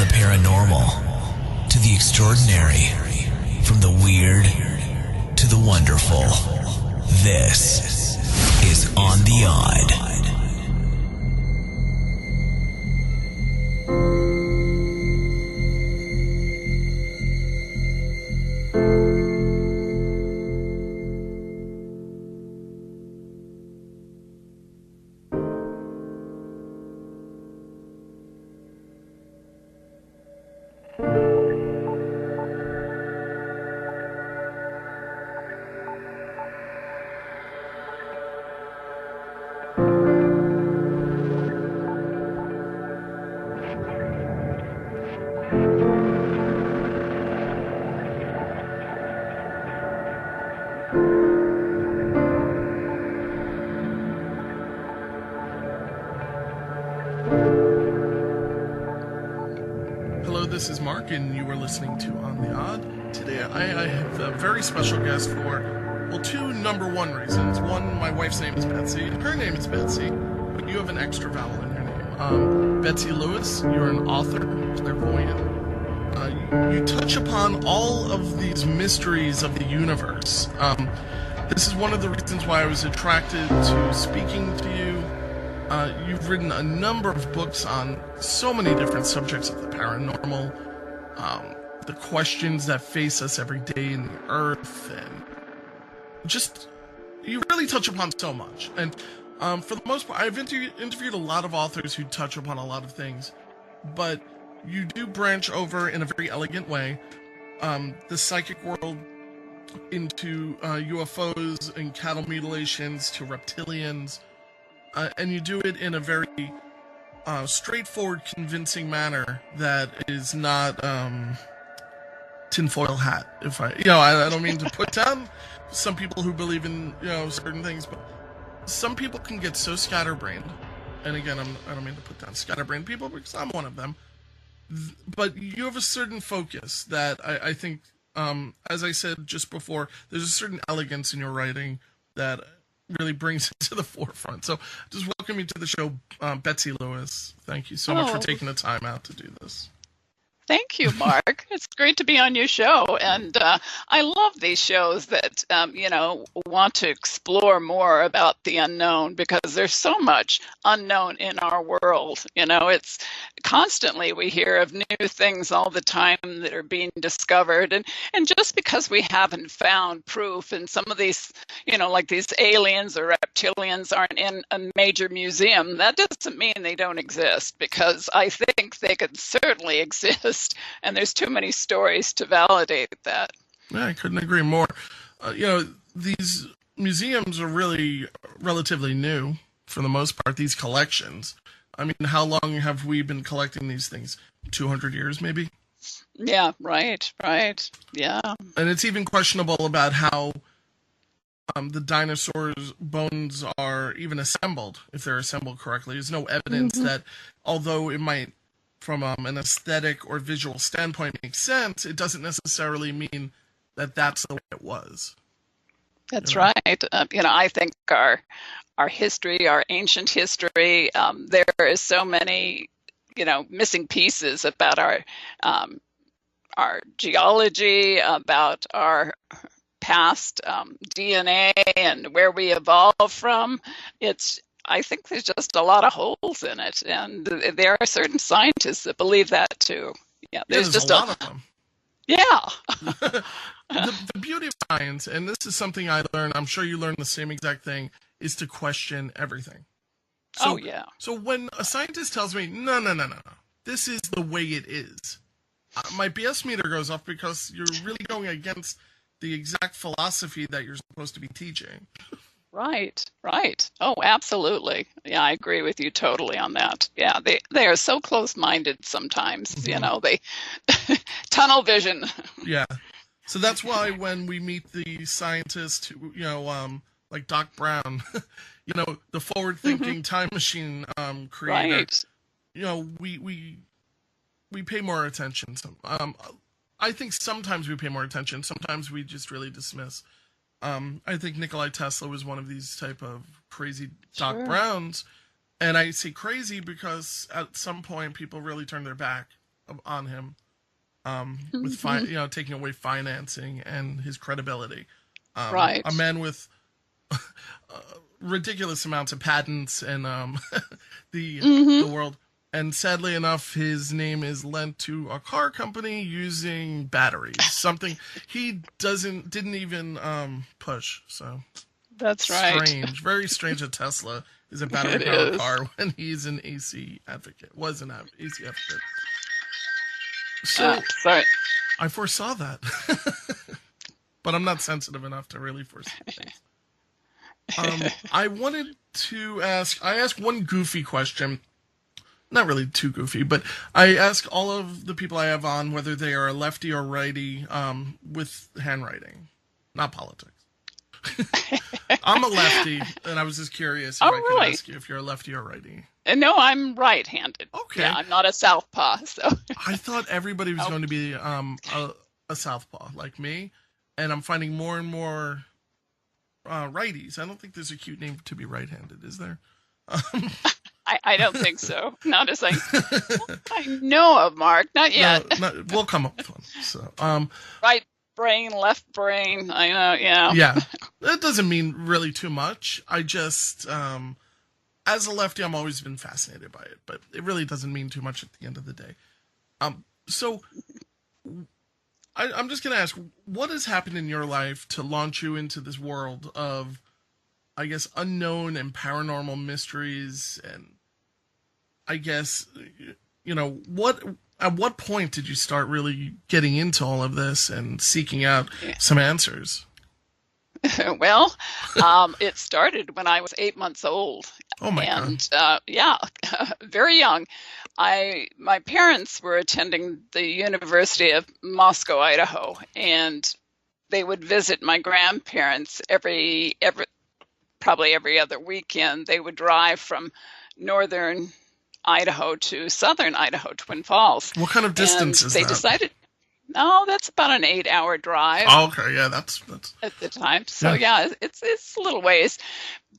the paranormal to the extraordinary, from the weird to the wonderful. This is On the Odd. This is Mark, and you are listening to On the Odd. Today I have a very special guest for, well, two number one reasons. One, my wife's name is Betsey. Her name is Betsey, but you have an extra vowel in your name. Betsey Lewis, you're an author, clairvoyant. You touch upon all of these mysteries of the universe. This is one of the reasons why I was attracted to speaking to you. You've written a number of books on so many different subjects of the paranormal, the questions that face us every day in the earth, and just, you really touch upon so much. And for the most part, I've interviewed a lot of authors who touch upon a lot of things, but you do branch over in a very elegant way, the psychic world into UFOs and cattle mutilations to reptilians. And you do it in a very straightforward, convincing manner that is not tinfoil hat. I don't mean to put down some people who believe in certain things, but some people can get so scatterbrained. And again, I don't mean to put down scatterbrained people because I'm one of them. But you have a certain focus that I think, as I said just before, there's a certain elegance in your writing that really brings it to the forefront. So just welcome you to the show, Betsey Lewis. Thank you so much for taking the time out to do this. Thank you, Mark. It's great to be on your show. And I love these shows that, want to explore more about the unknown, because there's so much unknown in our world. It's constantly we hear of new things all the time that are being discovered. And just because we haven't found proof, and some of these, like these aliens or reptilians aren't in a major museum, that doesn't mean they don't exist, because I think they could certainly exist. And there's too many stories to validate that. Yeah, I couldn't agree more. These museums are really relatively new for the most part, these collections. I mean, how long have we been collecting these things? 200 years, maybe? Yeah, right. Yeah. And it's even questionable about how the dinosaurs' bones are even assembled, if they're assembled correctly. There's no evidence that, although it might, from an aesthetic or visual standpoint, makes sense, it doesn't necessarily mean that that's the way it was. That's right. I think our history, our ancient history, there is so many, missing pieces about our geology, about our past DNA and where we evolved from. I think there's just a lot of holes in it, and there are certain scientists that believe that too. Yeah, there's just a lot of them. Yeah. The beauty of science, and this is something I learned, I'm sure you learned the same exact thing, is to question everything. So, yeah. So when a scientist tells me, no, this is the way it is, my BS meter goes off, because you're really going against the exact philosophy that you're supposed to be teaching. Right. Oh, absolutely. Yeah, I agree with you totally on that. Yeah, they are so close-minded sometimes, they tunnel vision. Yeah. So that's why when we meet the scientists who, like Doc Brown, the forward-thinking time machine creator, we pay more attention. I think sometimes we pay more attention. Sometimes we just really dismiss. I think Nikola Tesla was one of these type of crazy Doc Browns. And I say crazy because at some point people really turned their back on him, with taking away financing and his credibility. Right. A man with ridiculous amounts of patents and the world. And sadly enough, his name is lent to a car company using batteries. Something he didn't even push. So that's right. Strange, very strange that Tesla is a battery-powered car when he's an AC advocate. Was an AC advocate. So sorry. I foresaw that, but I'm not sensitive enough to really foresee things. I wanted to ask. I asked one goofy question. Not really too goofy, but I ask all of the people I have on whether they are a lefty or righty with handwriting, not politics. I'm a lefty, and I was just curious if I could ask you if you're a lefty or righty. No, I'm right-handed. Okay. Yeah, I'm not a southpaw, so. I thought everybody was going to be a southpaw like me, and I'm finding more and more righties. I don't think there's a cute name to be right-handed, is there? I don't think so. Not as I know of, Mark. Not yet. No, we'll come up with one. So, right brain, left brain. I know. Yeah. Yeah. That doesn't mean really too much. I just, as a lefty, I've always been fascinated by it, but it really doesn't mean too much at the end of the day. So I'm just going to ask, what has happened in your life to launch you into this world of, I guess, unknown and paranormal mysteries? And I guess, at what point did you start really getting into all of this and seeking out some answers? Well, it started when I was 8 months old. Oh my God. Very young. My parents were attending the University of Moscow, Idaho, and they would visit my grandparents probably every other weekend. They would drive from northern Idaho to southern Idaho, Twin Falls. What kind of distance is that? They decided, that's about an 8-hour drive. Oh, okay, yeah, that's at the time. So it's a little ways,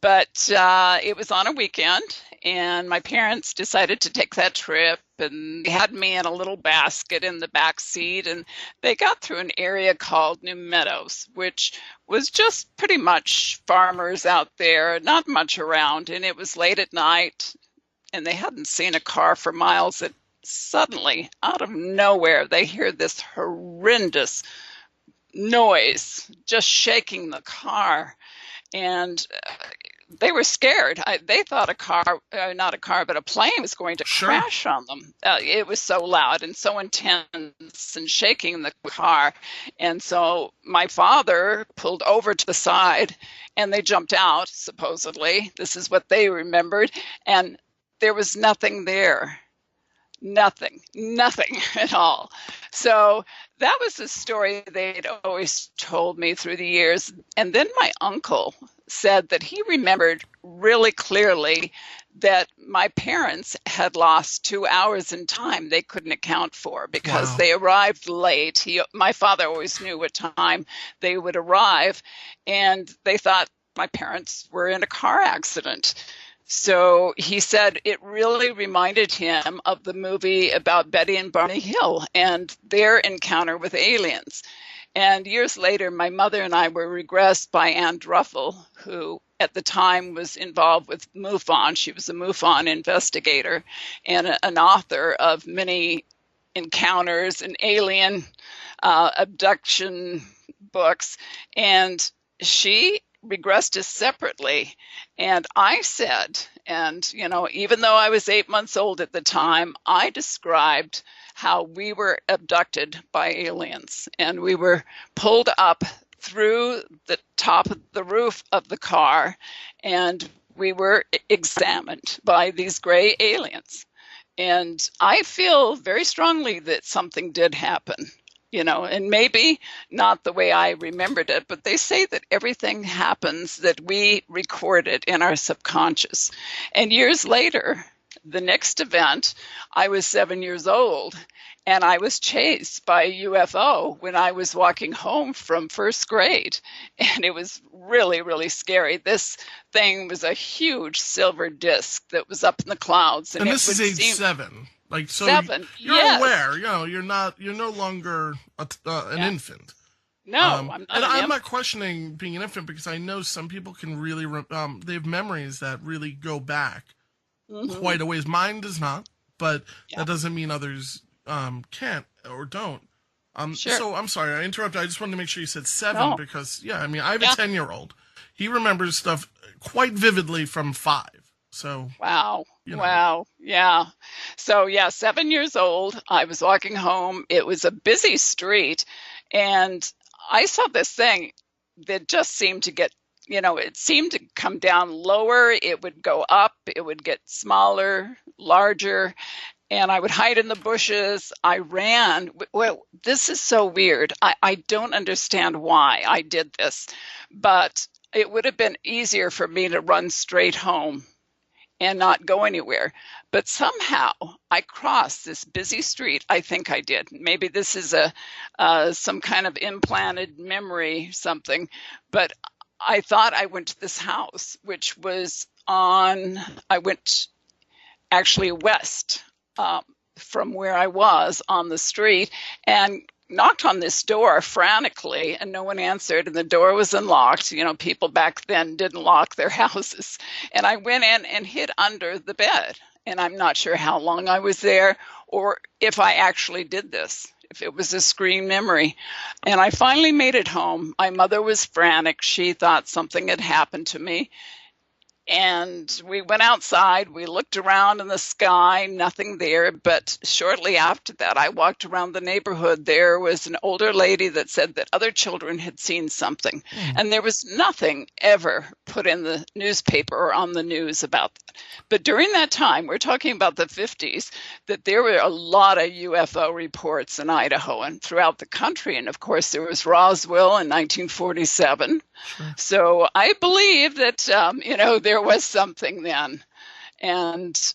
but it was on a weekend, and my parents decided to take that trip, and they had me in a little basket in the back seat, and they got through an area called New Meadows, which was just pretty much farmers out there, not much around, and it was late at night, and they hadn't seen a car for miles. And suddenly, out of nowhere, they hear this horrendous noise just shaking the car, and they were scared. They thought a plane was going to crash on them. It was so loud and so intense and shaking the car. And so my father pulled over to the side, and they jumped out, supposedly. This is what they remembered. And there was nothing there. Nothing at all. So that was the story they'd always told me through the years. And then my uncle said that he remembered really clearly that my parents had lost 2 hours in time they couldn't account for because they arrived late. My father always knew what time they would arrive, and they thought my parents were in a car accident. So he said it really reminded him of the movie about Betty and Barney Hill and their encounter with aliens. And years later, my mother and I were regressed by Anne Druffel, who at the time was involved with MUFON. She was a MUFON investigator and an author of many encounters and alien abduction books. And she regressed us separately. And I said, and even though I was 8 months old at the time, I described how we were abducted by aliens, and we were pulled up through the top of the roof of the car, and we were examined by these gray aliens. And I feel very strongly that something did happen. And maybe not the way I remembered it, but they say that everything happens that we recorded in our subconscious. And years later, the next event, I was 7 years old, and I was chased by a UFO when I was walking home from first grade. And it was really, really scary. This thing was a huge silver disc that was up in the clouds. And this is age 7. Like, so 7. you're Yes. aware, you're no longer an infant. No, I'm not. And I'm not questioning being an infant, because I know some people can really, they have memories that really go back quite a ways. Mine does not, but that doesn't mean others can't or don't. Sure. So I'm sorry, I interrupted. I just wanted to make sure you said 7 because, I mean, I have a 10-year-old. He remembers stuff quite vividly from 5. So wow. Wow. Yeah. So 7 years old. I was walking home. It was a busy street, and I saw this thing that just seemed to get, it seemed to come down lower. It would go up. It would get smaller, larger. And I would hide in the bushes. I ran. Well, this is so weird. I don't understand why I did this, but it would have been easier for me to run straight home and not go anywhere. But somehow I crossed this busy street. I think I did. Maybe this is some kind of implanted memory, something. But I thought I went to this house, which was I went actually west from where I was on the street, and knocked on this door frantically, and no one answered, and the door was unlocked. People back then didn't lock their houses. And I went in and hid under the bed. And I'm not sure how long I was there, or if I actually did this, if it was a screen memory. And I finally made it home. My mother was frantic. She thought something had happened to me. And we went outside, we looked around in the sky, nothing there. But shortly after that, I walked around the neighborhood. There was an older lady that said that other children had seen something. And there was nothing ever put in the newspaper or on the news about that. But during that time, we're talking about the 50s, that there were a lot of UFO reports in Idaho and throughout the country. And of course, there was Roswell in 1947. Sure. So I believe that, there was something then. And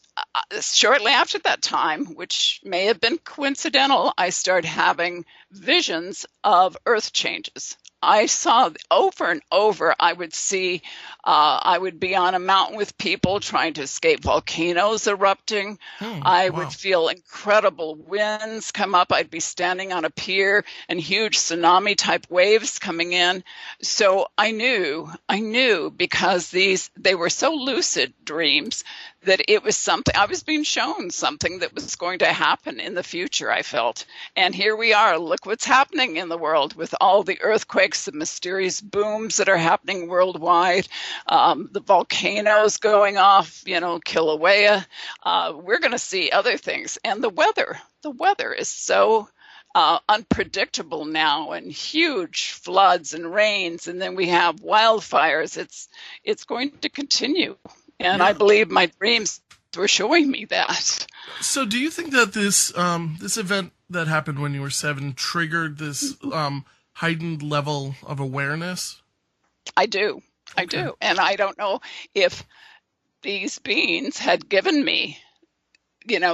shortly after that time, which may have been coincidental, I started having visions of earth changes. I saw over and over, I would see, I would be on a mountain with people trying to escape volcanoes erupting. I would feel incredible winds come up. I'd be standing on a pier and huge tsunami type waves coming in. So I knew because they were so lucid dreams that it was something, I was being shown something that was going to happen in the future, I felt. And here we are, look what's happening in the world with all the earthquakes, the mysterious booms that are happening worldwide, the volcanoes going off, Kilauea. We're going to see other things. And the weather is so unpredictable now, and huge floods and rains. And then we have wildfires. It's going to continue. And I believe my dreams were showing me that. So do you think that this event that happened when you were 7 triggered this heightened level of awareness? I do. Okay. I do. And I don't know if these beings had given me,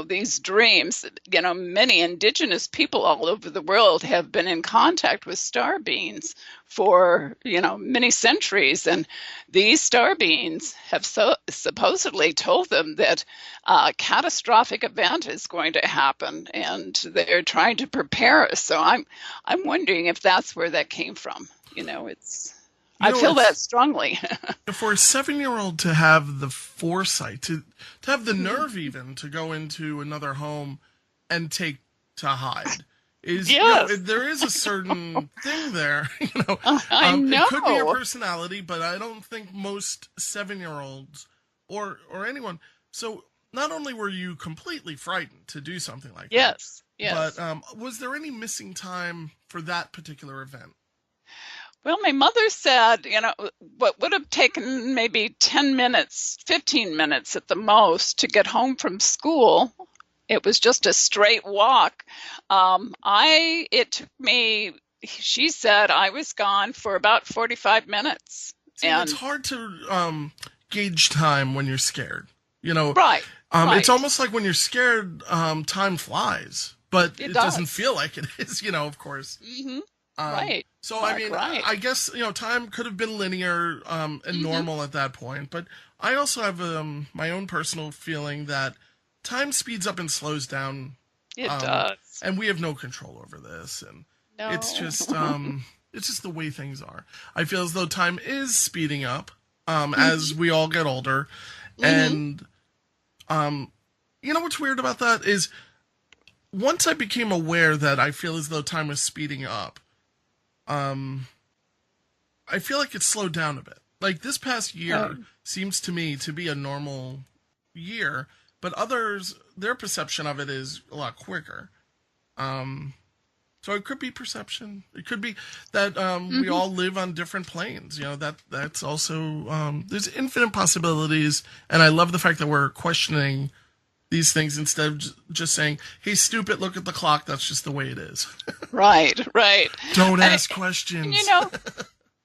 these dreams. Many indigenous people all over the world have been in contact with star beings for, many centuries. And these star beings have supposedly told them that a catastrophic event is going to happen, and they're trying to prepare us. So I'm wondering if that's where that came from. I feel that strongly. For a 7-year-old to have the foresight, to have the nerve even to go into another home and take to hide, is there is a certain thing there. I know. It could be your personality, but I don't think most 7-year-olds or anyone. So not only were you completely frightened to do something like that, yes, but was there any missing time for that particular event? Well, my mother said, what would have taken maybe 10 minutes, 15 minutes at the most to get home from school. It was just a straight walk. It took me, she said I was gone for about 45 minutes. See, and it's hard to gauge time when you're scared, Right. It's almost like when you're scared, time flies, but it doesn't feel like it is, of course. Mm-hmm. Right. So, I guess, time could have been linear and normal at that point. But I also have my own personal feeling that time speeds up and slows down. It does. And we have no control over this. And No. it's just the way things are. I feel as though time is speeding up as we all get older. And, you know what's weird about that is once I became aware that I feel as though time was speeding up, I feel like it's slowed down a bit. Like this past year seems to me to be a normal year, but others, their perception of it is a lot quicker. So it could be perception. It could be that we all live on different planes. You know, that's also there's infinite possibilities, and I love the fact that we're questioning these things instead of just saying, "Hey, stupid, look at the clock. That's just the way it is." Right. Don't ask questions. You know,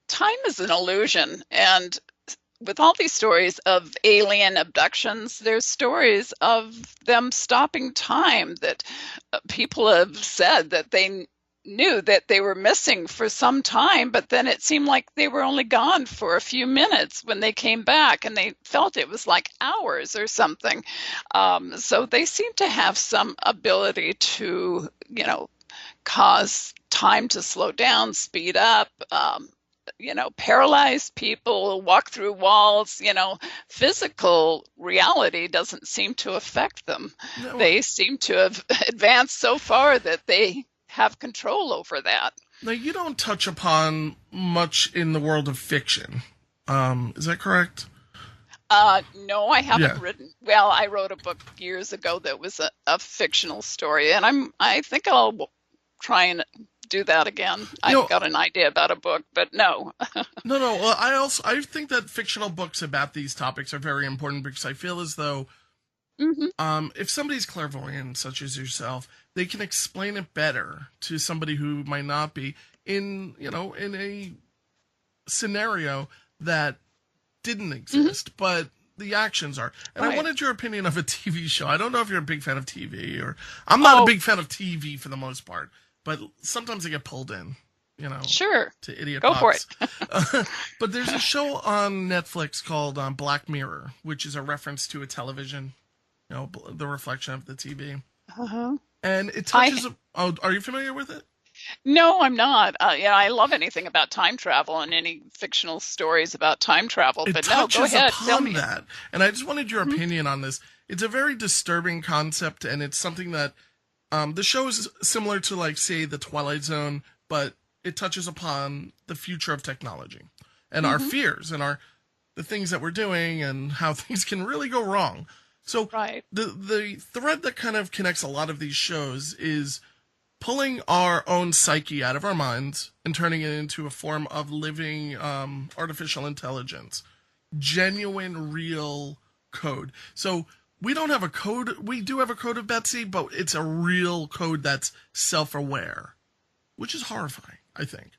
time is an illusion, and with all these stories of alien abductions, there's stories of them stopping time that people have said that they knew that they were missing for some time, but then it seemed like they were only gone for a few minutes when they came back, and they felt it was like hours or something. So they seem to have some ability to, you know, cause time to slow down, speed up, you know, paralyze people, walk through walls. You know, physical reality doesn't seem to affect them. No. They seem to have advanced so far that they have control over that. Now, you don't touch upon much in the world of fiction. Is that correct? No, I haven't written. Well, I wrote a book years ago that was a fictional story, and I think I'll try and do that again. I've got an idea about a book, but no. No. Well, I think that fictional books about these topics are very important because I feel as though if somebody's clairvoyant, such as yourself, they can explain it better to somebody who might not be in a scenario that didn't exist, but the actions are. And I wanted your opinion of a TV show. I don't know if you're a big fan of TV, or I'm not a big fan of TV for the most part, but sometimes I get pulled in, Sure. to idiot Go box. for it. But there's a show on Netflix called Black Mirror, which is a reference to a television, the reflection of the TV. And it touches. Are you familiar with it? No, I'm not. I love anything about time travel and any fictional stories about time travel. But no, go ahead. Tell me that. And I just wanted your opinion on this. It's a very disturbing concept, and it's something that the show is similar to, like, say, The Twilight Zone, but it touches upon the future of technology and our fears and the things that we're doing and how things can really go wrong. So the thread that kind of connects a lot of these shows is pulling our own psyche out of our minds and turning it into a form of living artificial intelligence, genuine, real code. So we don't have a code. We do have a code of Betsey, but it's a real code that's self-aware, which is horrifying, I think.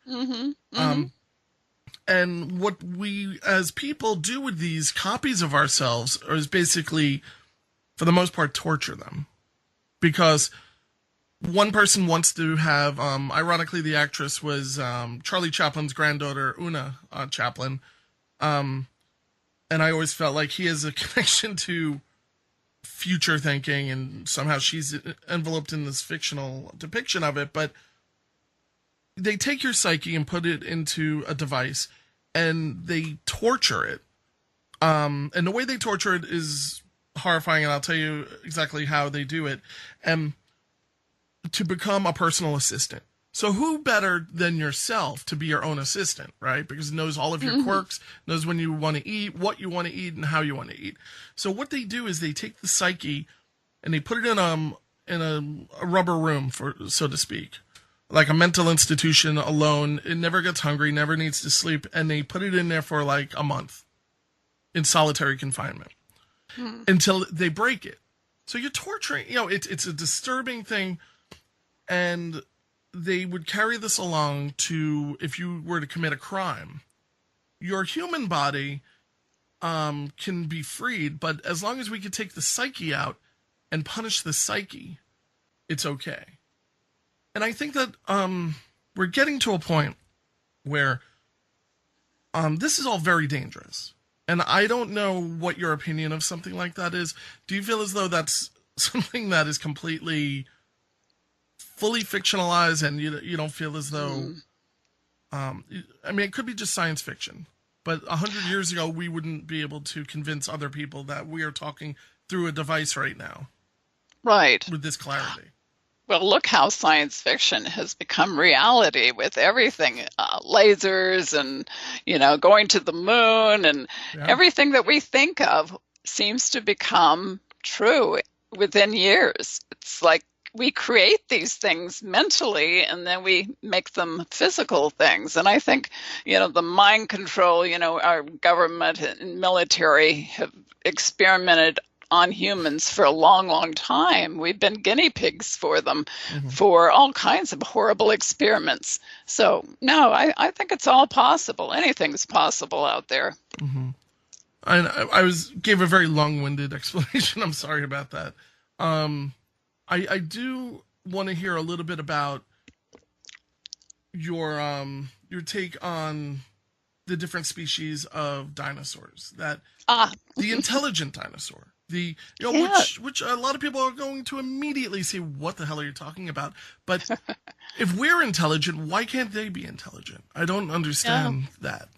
And what we as people do with these copies of ourselves is basically, for the most part, torture them. Because one person wants to have, ironically, the actress was Charlie Chaplin's granddaughter, Una Chaplin. And I always felt like he has a connection to future thinking, and somehow she's enveloped in this fictional depiction of it. But they take your psyche and put it into a device, and they torture it. And the way they torture it is horrifying, and I'll tell you exactly how they do it. To become a personal assistant. So who better than yourself to be your own assistant, right? Because it knows all of your quirks, knows when you want to eat, what you want to eat, and how you want to eat. So what they do is they take the psyche and they put it in a rubber room, so to speak, like a mental institution alone. It never gets hungry, never needs to sleep, and they put it in there for like a month in solitary confinement until they break it. So you're torturing. It's a disturbing thing. And they would carry this along to, if you were to commit a crime, your human body can be freed, but as long as we could take the psyche out and punish the psyche, it's okay. And I think that we're getting to a point where this is all very dangerous. And I don't know what your opinion of something like that is. Do you feel as though that's something that is completely fully fictionalized, and you don't feel as though, I mean, it could be just science fiction, but 100 years ago, we wouldn't be able to convince other people that we are talking through a device right now. Right. With this clarity. Well, look how science fiction has become reality with everything, lasers and, going to the moon, and everything that we think of seems to become true within years. It's like we create these things mentally and then we make them physical things. And I think, the mind control, our government and military have experimented on humans for a long, long time. We've been guinea pigs for them for all kinds of horrible experiments. So, no, I think it's all possible. Anything's possible out there. Mm-hmm. I gave a very long-winded explanation. I'm sorry about that. I do want to hear a little bit about your take on the different species of dinosaurs. The intelligent dinosaur. Which a lot of people are going to immediately say, what the hell are you talking about? But if we're intelligent, why can't they be intelligent? I don't understand that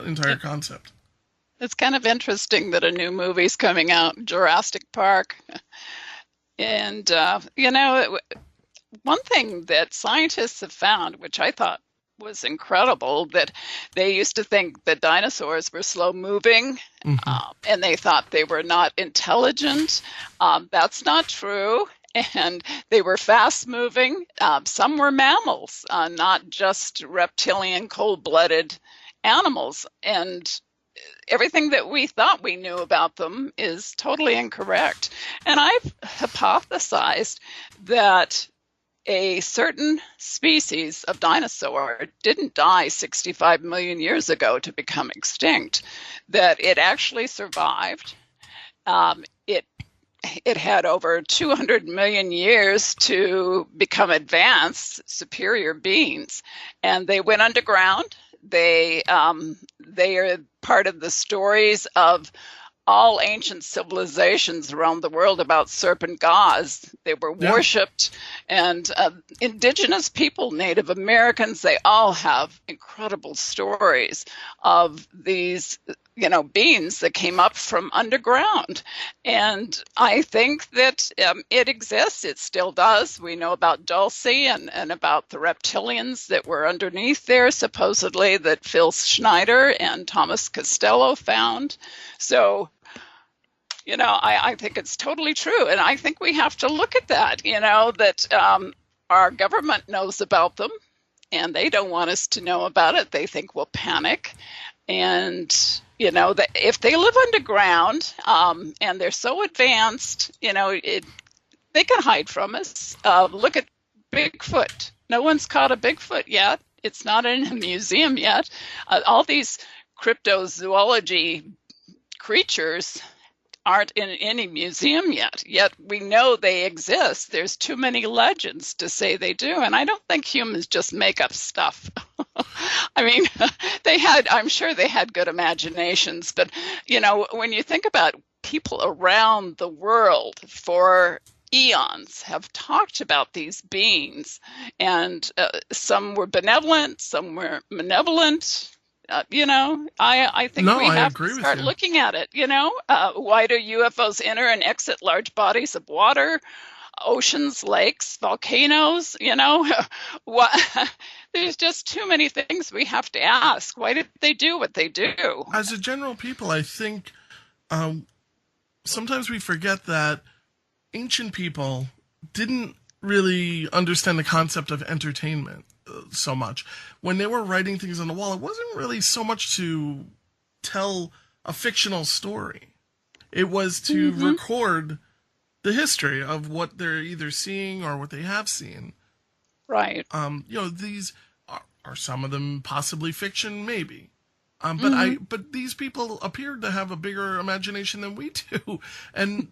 entire concept. It's kind of interesting that a new movie's coming out, Jurassic Park. And, one thing that scientists have found, which I thought was incredible, that they used to think that dinosaurs were slow moving, and they thought they were not intelligent. That's not true. And they were fast moving. Some were mammals, not just reptilian, cold-blooded animals. And everything that we thought we knew about them is totally incorrect. And I've hypothesized that a certain species of dinosaur didn't die 65 million years ago to become extinct, that it actually survived. It had over 200 million years to become advanced, superior beings, and they went underground. They are part of the stories of all ancient civilizations around the world about serpent gods. They were worshipped, and indigenous people, Native Americans, they all have incredible stories of these, beings that came up from underground. And I think that it exists. It still does. We know about Dulce and about the reptilians that were underneath there, supposedly, that Phil Schneider and Thomas Costello found. So, I think it's totally true. And I think we have to look at that, that our government knows about them and they don't want us to know about it. They think we'll panic. And, that if they live underground and they're so advanced, they can hide from us. Look at Bigfoot. No one's caught a Bigfoot yet. It's not in a museum yet. All these cryptozoology creatures aren't in any museum yet we know they exist. There's too many legends to say they do, and I don't think humans just make up stuff. I mean, I'm sure they had good imaginations, but when you think about people around the world for eons have talked about these beings, and some were benevolent, some were malevolent. I think we have to start looking at it. Why do UFOs enter and exit large bodies of water, oceans, lakes, volcanoes? There's just too many things we have to ask. Why did they do what they do? As a general people, I think sometimes we forget that ancient people didn't really understand the concept of entertainment so much. When they were writing things on the wall, it wasn't really so much to tell a fictional story. It was to record the history of what they're either seeing or what they have seen. Right. These are some of them possibly fiction, maybe. But these people appeared to have a bigger imagination than we do. And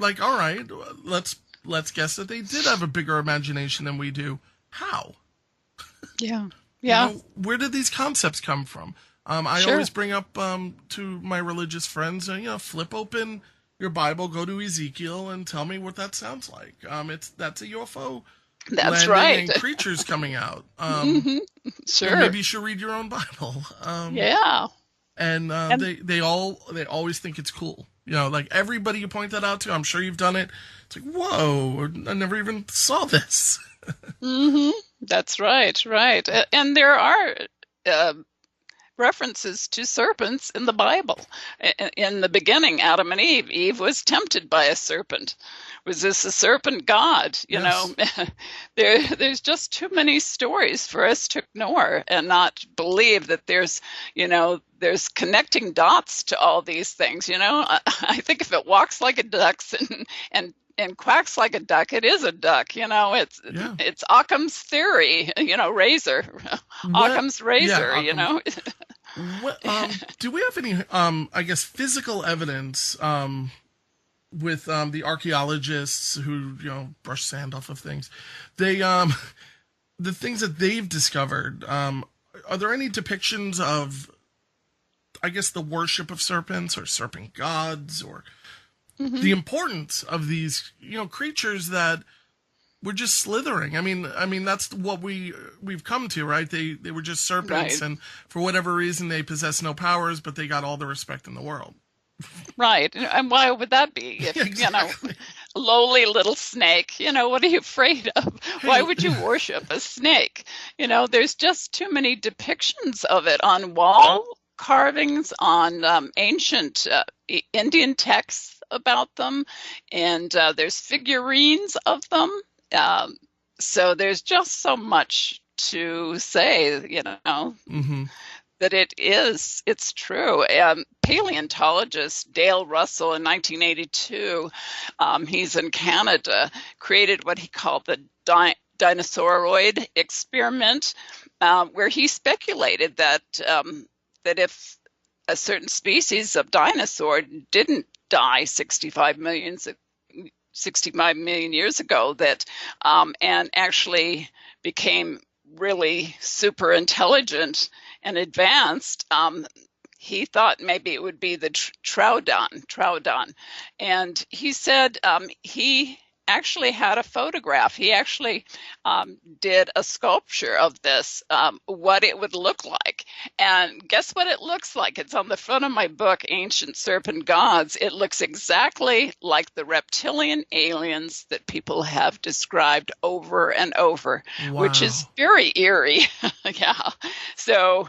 all right, let's guess that they did have a bigger imagination than we do. How? Yeah. Where did these concepts come from? I always bring up to my religious friends, flip open your Bible, go to Ezekiel and tell me what that sounds like. That's a UFO That's landing right. and creatures coming out. Sure. And maybe you should read your own Bible. Yeah. And And they always think it's cool. You know, like everybody you point that out to, I'm sure you've done it. It's like, whoa, I never even saw this. that's right, right. And there are uh, references to serpents in the Bible. In the beginning, Adam and Eve, Eve was tempted by a serpent. Was this a serpent God? You Yes. know, there's just too many stories for us to ignore and not believe that there's connecting dots to all these things. You know, I think if it walks like a duck and quacks like a duck, it is a duck. You know, Yeah. it's Occam's theory. You know, razor, Occam's razor. Yeah, You know. do we have any, I guess, physical evidence with the archaeologists who, brush sand off of things? They, the things that they've discovered, are there any depictions of, I guess, the worship of serpents or serpent gods, or the importance of these, creatures that were just slithering? I mean, that's what we've come to, right? They were just serpents, Right. and for whatever reason, they possess no powers, but they got all the respect in the world. Right. And why would that be? If, Exactly. lowly little snake, what are you afraid of? Why would you worship a snake? There's just too many depictions of it on wall carvings, on ancient Indian texts about them, and there's figurines of them. So there's just so much to say, Mm-hmm. that it's true. Paleontologist Dale Russell in 1982, he's in Canada, created what he called the dinosauroid experiment, where he speculated that if a certain species of dinosaur didn't die 65 million years ago, that and actually became really super intelligent and advanced, he thought maybe it would be the troodon. And he said he actually had a photograph. He actually did a sculpture of this, what it would look like. And guess what it looks like? It's on the front of my book, Ancient Serpent Gods. It looks exactly like the reptilian aliens that people have described over and over, which is Wow. very eerie. Yeah. So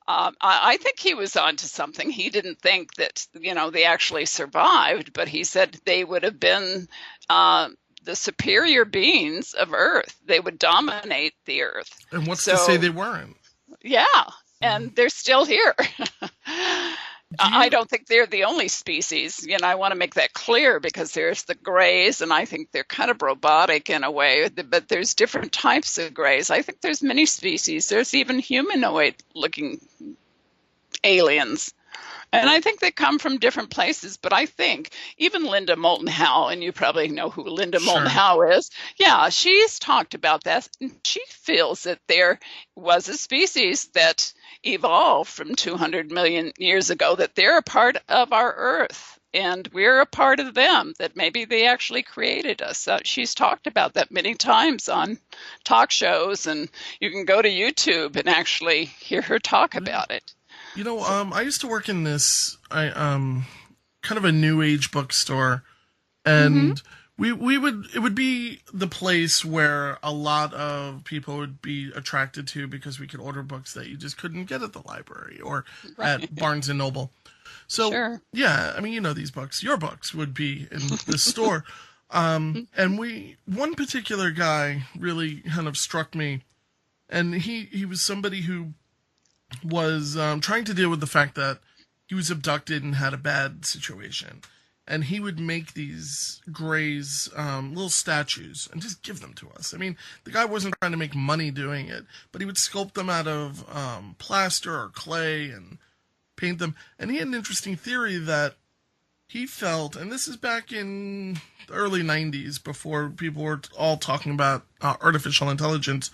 I think he was onto something. He didn't think that, they actually survived, but he said they would have been the superior beings of Earth. They would dominate the Earth. And what's So, to say they weren't? yeah, and they're still here. Do I you? don't think they're the only species. I want to make that clear, because there's the grays, and I think they're kind of robotic in a way, but there's different types of grays. I think there's many species. There's even humanoid-looking aliens. And I think they come from different places, but I think even Linda Moulton Howe, and you probably know who Linda Moulton Sure. Howe is, yeah, she's talked about that. And she feels that there was a species that evolved from 200 million years ago, that they're a part of our Earth, and we're a part of them, that maybe they actually created us. She's talked about that many times on talk shows, and you can go to YouTube and actually hear her talk about it. I used to work in this, kind of a new age bookstore, and it would be the place where a lot of people would be attracted to, because we could order books that you just couldn't get at the library or at Barnes and Noble. So, Sure. yeah, these books, your books would be in the store. And one particular guy really kind of struck me, and he was somebody who was trying to deal with the fact that he was abducted and had a bad situation. And he would make these grays, little statues, and just give them to us. The guy wasn't trying to make money doing it, but he would sculpt them out of plaster or clay and paint them. And he had an interesting theory that he felt, and this is back in the early 90s, before people were all talking about artificial intelligence.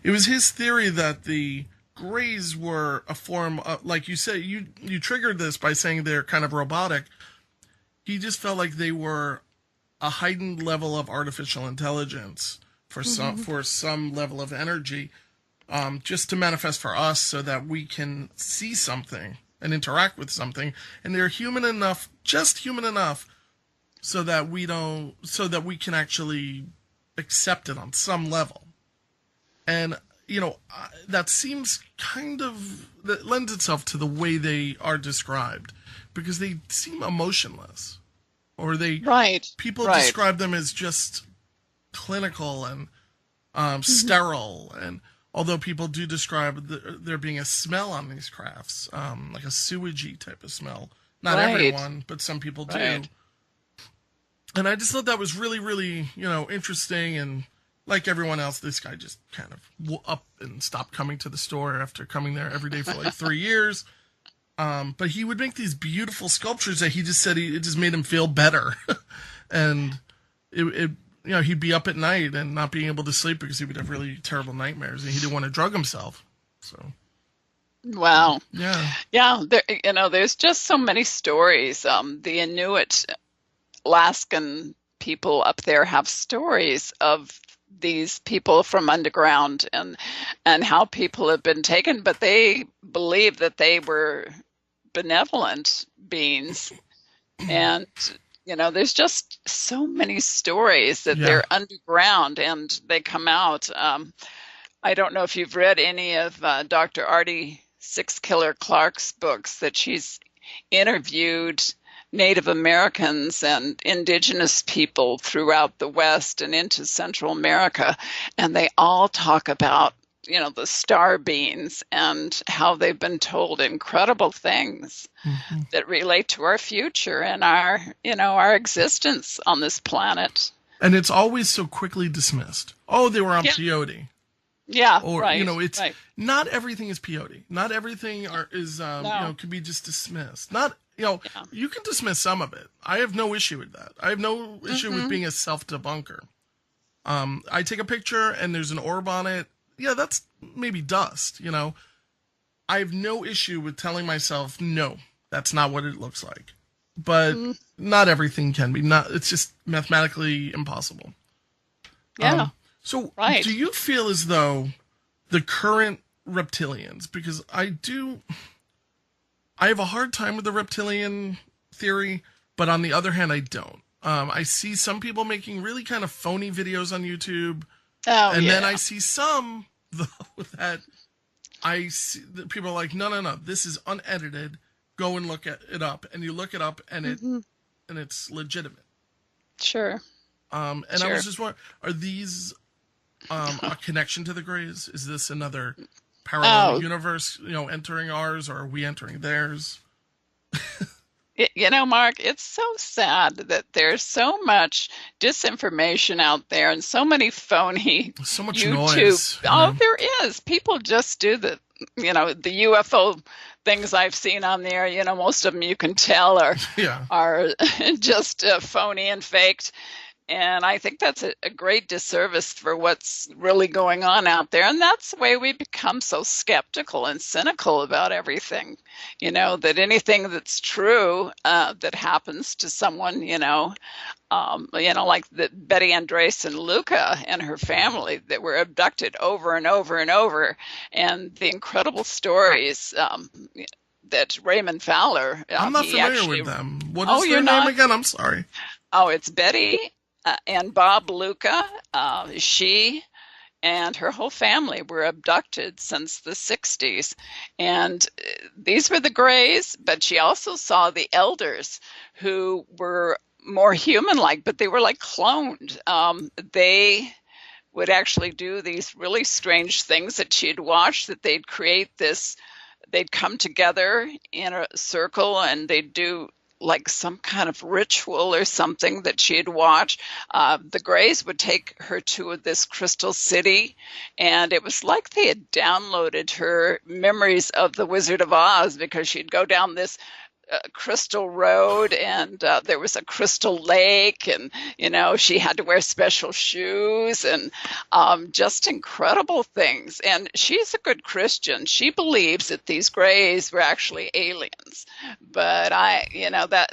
It was his theory that the grays were a form of, like you said, you triggered this by saying they're kind of robotic. He just felt like they were a heightened level of artificial intelligence for some level of energy, just to manifest for us so that we can see something and interact with something, and they're human enough, just human enough, so that we can actually accept it on some level. And that seems that lends itself to the way they are described, because they seem emotionless, or people describe them as just clinical and sterile. And although people do describe there being a smell on these crafts, like a sewagey type of smell. Not everyone, but some people do. Right. And I just thought that was really, really, interesting. And like everyone else, this guy just kind of up and stopped coming to the store after coming there every day for like 3 years. But he would make these beautiful sculptures that he just said it just made him feel better. And he'd be up at night and not being able to sleep because he would have really terrible nightmares, and he didn't want to drug himself. So. Wow. Yeah. There's just so many stories. The Inuit Alaskan people up there have stories of these people from underground and how people have been taken, but they believe that they were benevolent beings. And there's just so many stories that they're underground and they come out. I don't know if you've read any of Dr. Artie Six Killer Clark's books, that she's interviewed Native Americans and indigenous people throughout the West and into Central America, and they all talk about, the star beings and how they've been told incredible things that relate to our future and our existence on this planet. And it's always so quickly dismissed. Oh, they were on peyote. Yeah, or right. It's not everything is peyote. Not everything can be just dismissed. You can dismiss some of it. I have no issue with that. I have no issue with being a self-debunker. I take a picture and there's an orb on it. Yeah, that's maybe dust. I have no issue with telling myself, no, that's not what it looks like. But not everything can be. It's just mathematically impossible. Yeah. Do you feel as though the current reptilians, because I have a hard time with the reptilian theory, but on the other hand, I don't. I see some people making really kind of phony videos on YouTube. Then I see some, though, that I see that people are like, no, this is unedited. Go and look it up. And you look it up, and it's legitimate. Sure. I was just wondering, are these a connection to the Greys? Is this another parallel universe, entering ours, or are we entering theirs? Mark, it's so sad that there's so much disinformation out there and so many phony so much YouTube. Noise. There is. People just do the UFO things I've seen on there. Most of them you can tell are just phony and faked. And I think that's a great disservice for what's really going on out there. And that's the way we become so skeptical and cynical about everything, that anything that's true that happens to someone, like the Betty Andres and Luca and her family that were abducted over and over and over. And the incredible stories that Raymond Fowler. I'm not familiar with them. What is their name not? Again? I'm sorry. Oh, it's Betty and Bob Luca. She and her whole family were abducted since the 60s. And these were the Greys, but she also saw the elders who were more human-like, but they were like cloned. They would actually do these really strange things that she'd watched, that they'd come together in a circle and they'd do like some kind of ritual or something that she had watched. The Greys would take her to this crystal city, and it was like they had downloaded her memories of the Wizard of Oz, because she'd go down this crystal road, and there was a crystal lake, and she had to wear special shoes, and just incredible things. And she's a good Christian. She believes that these grays were actually aliens, but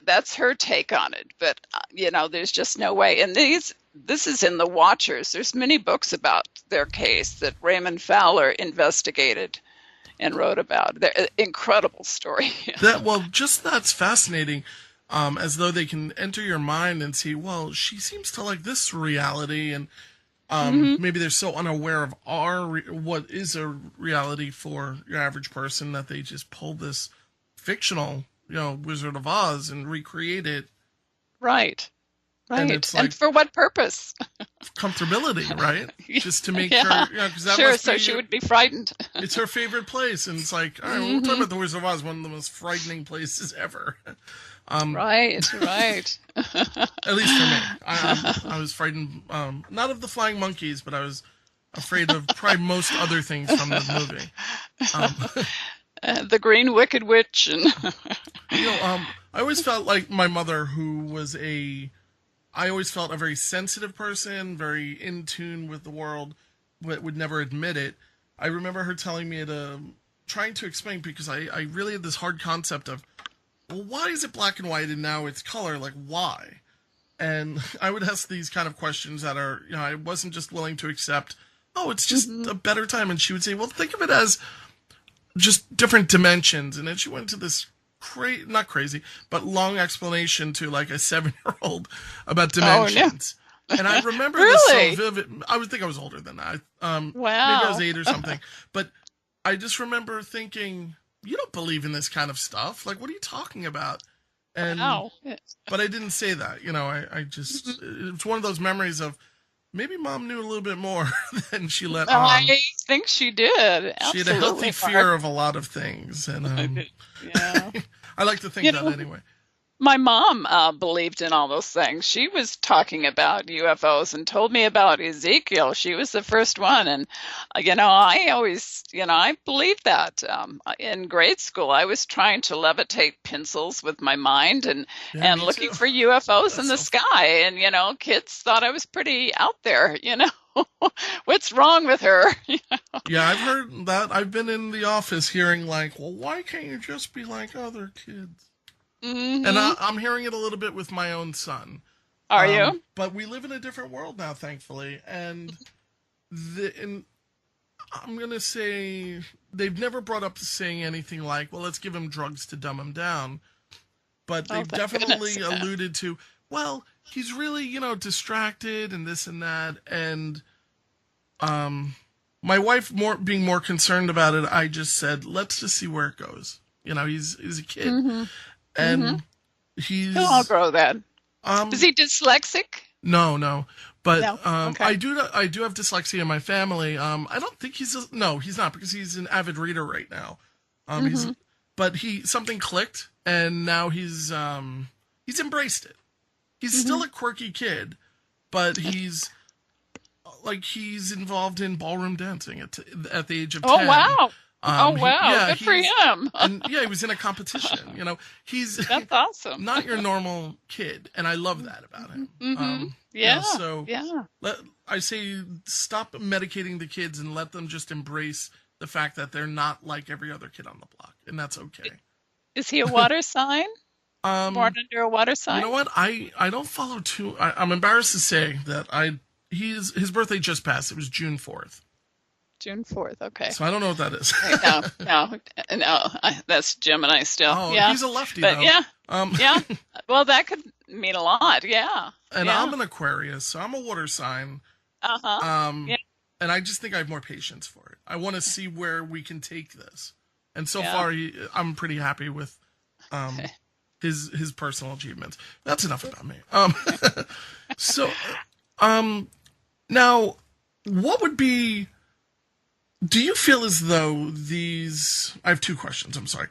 that's her take on it. But there's just no way. And this is in the Watchers. There's many books about their case that Raymond Fowler investigated and wrote about. They're incredible story. That's fascinating. As though they can enter your mind and see, well, she seems to like this reality, and maybe they're so unaware of what is a reality for your average person that they just pull this fictional, Wizard of Oz and recreate it. Right. And for what purpose? Comfortability, right? Just to make her, because so she would be frightened. It's her favorite place, and it's like, all right, we're talking about the Wizard of Oz, one of the most frightening places ever. Right. At least for me, I was frightened, not of the flying monkeys, but I was afraid of probably most other things from the movie. The Green Wicked Witch, and I always felt like my mother, who was I always felt a very sensitive person, very in tune with the world, but would never admit it. I remember her telling me trying to explain, because I really had this hard concept of, well, why is it black and white and now it's color? Like, why? And I would ask these kind of questions that are, I wasn't just willing to accept, oh, it's just a better time. And she would say, well, think of it as just different dimensions. And then she went into this not crazy, but long explanation to like a 7-year-old about dimensions. Oh, no. And I remember really? this so vivid. I would think I was older than that. Wow. Maybe I was 8 or something. But I just remember thinking, you don't believe in this kind of stuff. Like, what are you talking about? And wow. But I didn't say that. I just, it's one of those memories of, maybe Mom knew a little bit more than she let on. I think she did. Absolutely. She had a healthy fear of a lot of things. And I like to think that anyway. My mom believed in all those things. She was talking about UFOs and told me about Ezekiel. She was the first one. And, I always, I believed that. In grade school, I was trying to levitate pencils with my mind and looking for UFOs in the sky. And, kids thought I was pretty out there, What's wrong with her? Yeah, I've heard that. I've been in the office hearing like, well, why can't you just be like other kids? Mm-hmm. And I'm hearing it a little bit with my own son. Are you? But we live in a different world now, thankfully. And I'm going to say they've never brought up saying anything like, well, let's give him drugs to dumb him down. But they've definitely alluded to, well, he's really, distracted and this and that. And my wife being more concerned about it, I just said, let's just see where it goes. He's a kid. Mm-hmm. And he'll all grow then. Is he dyslexic? No. But no? Okay. I do have dyslexia in my family. I don't think he's not, because he's an avid reader right now. But something clicked, and now he's embraced it. He's still a quirky kid, but he's involved in ballroom dancing at the age of 10. Oh wow. Yeah, good for him. And he was in a competition. That's awesome. Not your normal kid, and I love that about him. I say stop medicating the kids and let them just embrace the fact that they're not like every other kid on the block, and that's okay. Is he a water sign? Born under a water sign? You know what? I don't follow too. I'm embarrassed to say that his birthday just passed. It was June 4th. June 4th, okay. So I don't know what that is. No, that's Gemini still. Oh, yeah. He's a lefty, but, though. Yeah. Well, that could mean a lot, yeah. And I'm an Aquarius, so I'm a water sign. Yeah. And I just think I have more patience for it. I want to see where we can take this. And so far, I'm pretty happy with his personal achievements. That's enough about me. Now, what would be... Do you feel as though these... I have two questions, I'm sorry.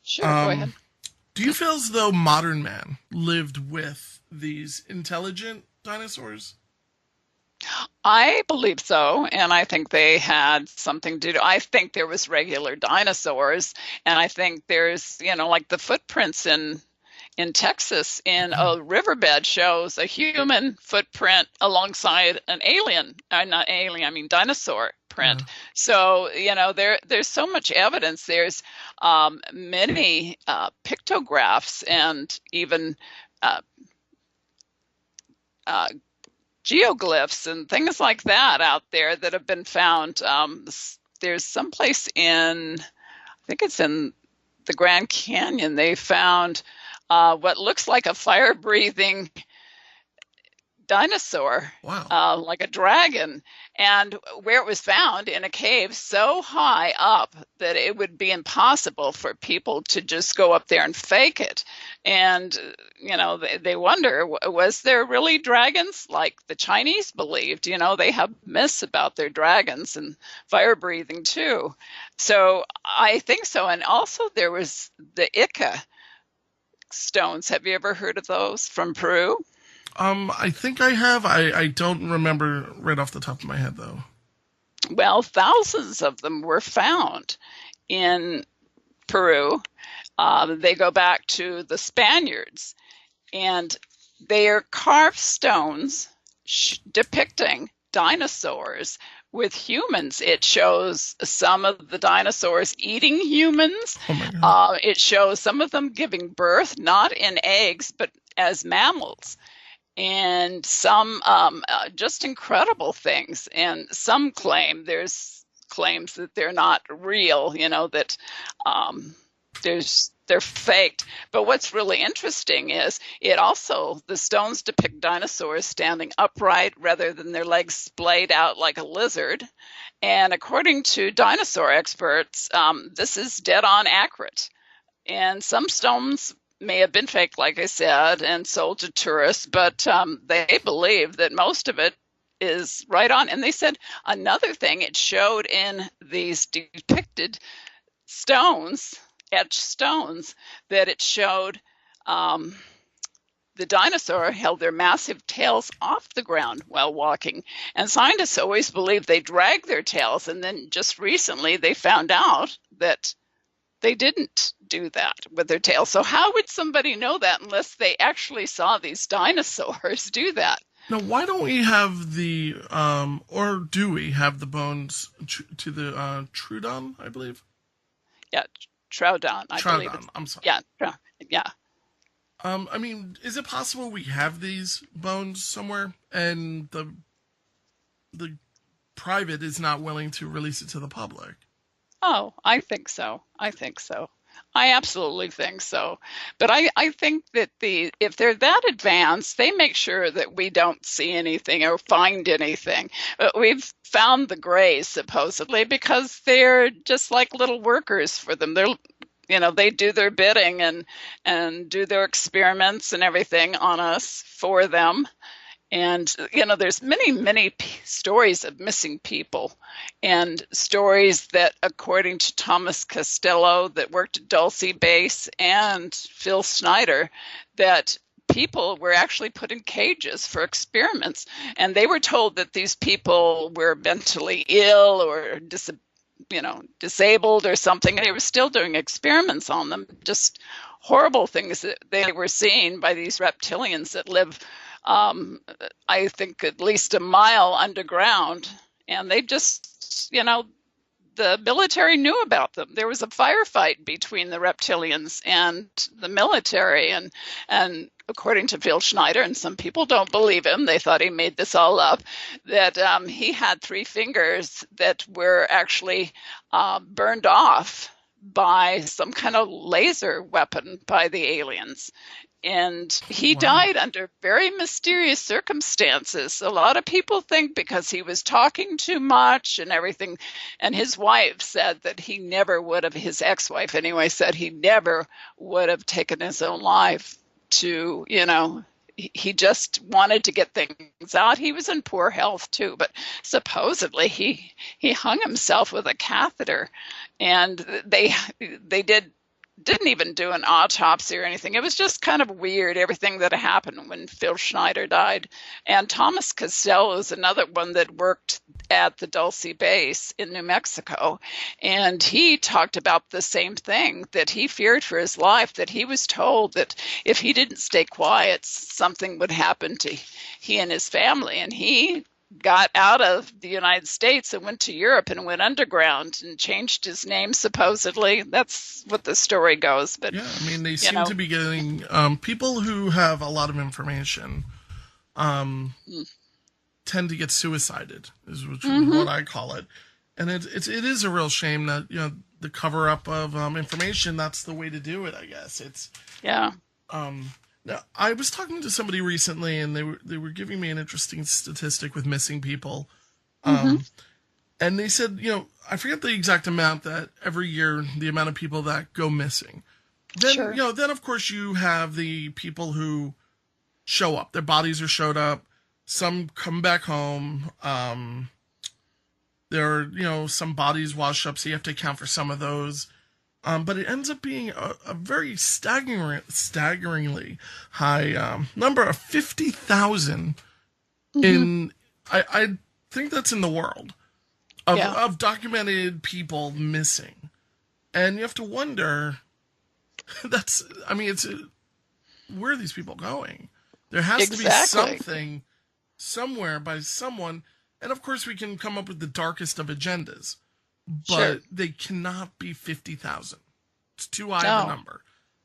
Sure, go ahead. Do you feel as though modern man lived with these intelligent dinosaurs? I believe so, and I think they had something to do. I think there was regular dinosaurs, and I think there's, like the footprints in Texas in a riverbed shows a human footprint alongside an alien, not alien, I mean dinosaur print. Yeah. So, there's so much evidence. There's many pictographs and even geoglyphs and things like that out there that have been found. There's someplace I think it's in the Grand Canyon, they found what looks like a fire-breathing dinosaur, Wow. like a dragon, and where it was found in a cave so high up that it would be impossible for people to just go up there and fake it. And, they wonder, was there really dragons like the Chinese believed? They have myths about their dragons and fire breathing too. So I think so. And also there was the Ica stones. Have you ever heard of those from Peru? I think I have. I don't remember right off the top of my head, though. Well, thousands of them were found in Peru. They go back to the Spaniards, and they are carved stones depicting dinosaurs with humans. It shows some of the dinosaurs eating humans. Oh my God. It shows some of them giving birth, not in eggs, but as mammals. And some just incredible things. And some there's claims that they're not real, that they're faked. But what's really interesting is the stones depict dinosaurs standing upright rather than their legs splayed out like a lizard. And according to dinosaur experts, this is dead on accurate. And some stones may have been fake, like I said, and sold to tourists, but they believe that most of it is right on. And they said another thing, it showed in these depicted stones, etched stones, that it showed the dinosaur held their massive tails off the ground while walking. And scientists always believed they dragged their tails, and then just recently they found out that they didn't do that with their tail. So how would somebody know that unless they actually saw these dinosaurs do that? Now, why don't we have or do we have the bones to the Troodon, I believe? Yeah, Troodon, I believe. I'm sorry. Yeah. I mean, is it possible we have these bones somewhere and the private is not willing to release it to the public? Oh, I think so. I absolutely think so. But I think that if they're that advanced, they make sure that we don't see anything or find anything. We've found the Greys, supposedly, because they're just like little workers for them. They do their bidding and do their experiments and everything on us for them. And, there's many, many stories of missing people, and stories that, according to Thomas Costello, that worked at Dulce Base, and Phil Snyder, that people were actually put in cages for experiments. And they were told that these people were mentally ill or disabled or something. And they were still doing experiments on them, just horrible things that they were seeing by these reptilians that live I think at least a mile underground, and they just, the military knew about them. There was a firefight between the reptilians and the military, and according to Phil Schneider, and some people don't believe him, they thought he made this all up, that he had 3 fingers that were actually burned off by some kind of laser weapon by the aliens. And he died under very mysterious circumstances. A lot of people think because he was talking too much and everything. And his wife said that he never would have, his ex-wife anyway, said he never would have taken his own life to, he just wanted to get things out. He was in poor health too, but supposedly he hung himself with a catheter. And they did didn't even do an autopsy or anything. It was just kind of weird, everything that happened when Phil Schneider died. And Thomas Costello is another one that worked at the Dulce base in New Mexico. And he talked about the same thing, that he feared for his life, that he was told that if he didn't stay quiet, something would happen to he and his family. And he got out of the United States and went to Europe and went underground and changed his name, supposedly. That's what the story goes. But yeah, I mean, they seem to be getting people who have a lot of information tend to get suicided, is what I call it. And it is a real shame that, you know, the cover up of information, that's the way to do it, I guess. It's now, I was talking to somebody recently, and they were giving me an interesting statistic with missing people. And they said, you know, I forget the exact amount that every year, the amount of people that go missing. Then, you know, then of course you have the people who show up. Their bodies are showed up. Some come back home. There are, you know, some bodies wash up, so you have to account for some of those. But it ends up being a very staggeringly high number of 50,000 in, I think that's in the world, of documented people missing. And you have to wonder, where are these people going? There has to be something somewhere by someone. And of course we can come up with the darkest of agendas. But they cannot be 50,000. It's too high of a number.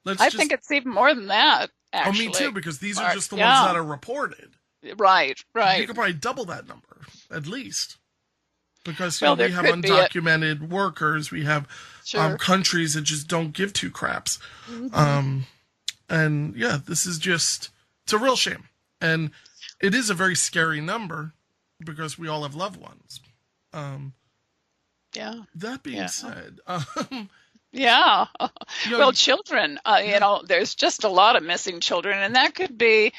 I think it's even more than that, actually. Oh, me too, because these are just the ones that are reported. Right. You could probably double that number, at least. Because we have undocumented workers, we have countries that just don't give two craps. And yeah, this is just, it's a real shame. And it is a very scary number, because we all have loved ones. That being said, well, children, you know, there's just a lot of missing children, and that could be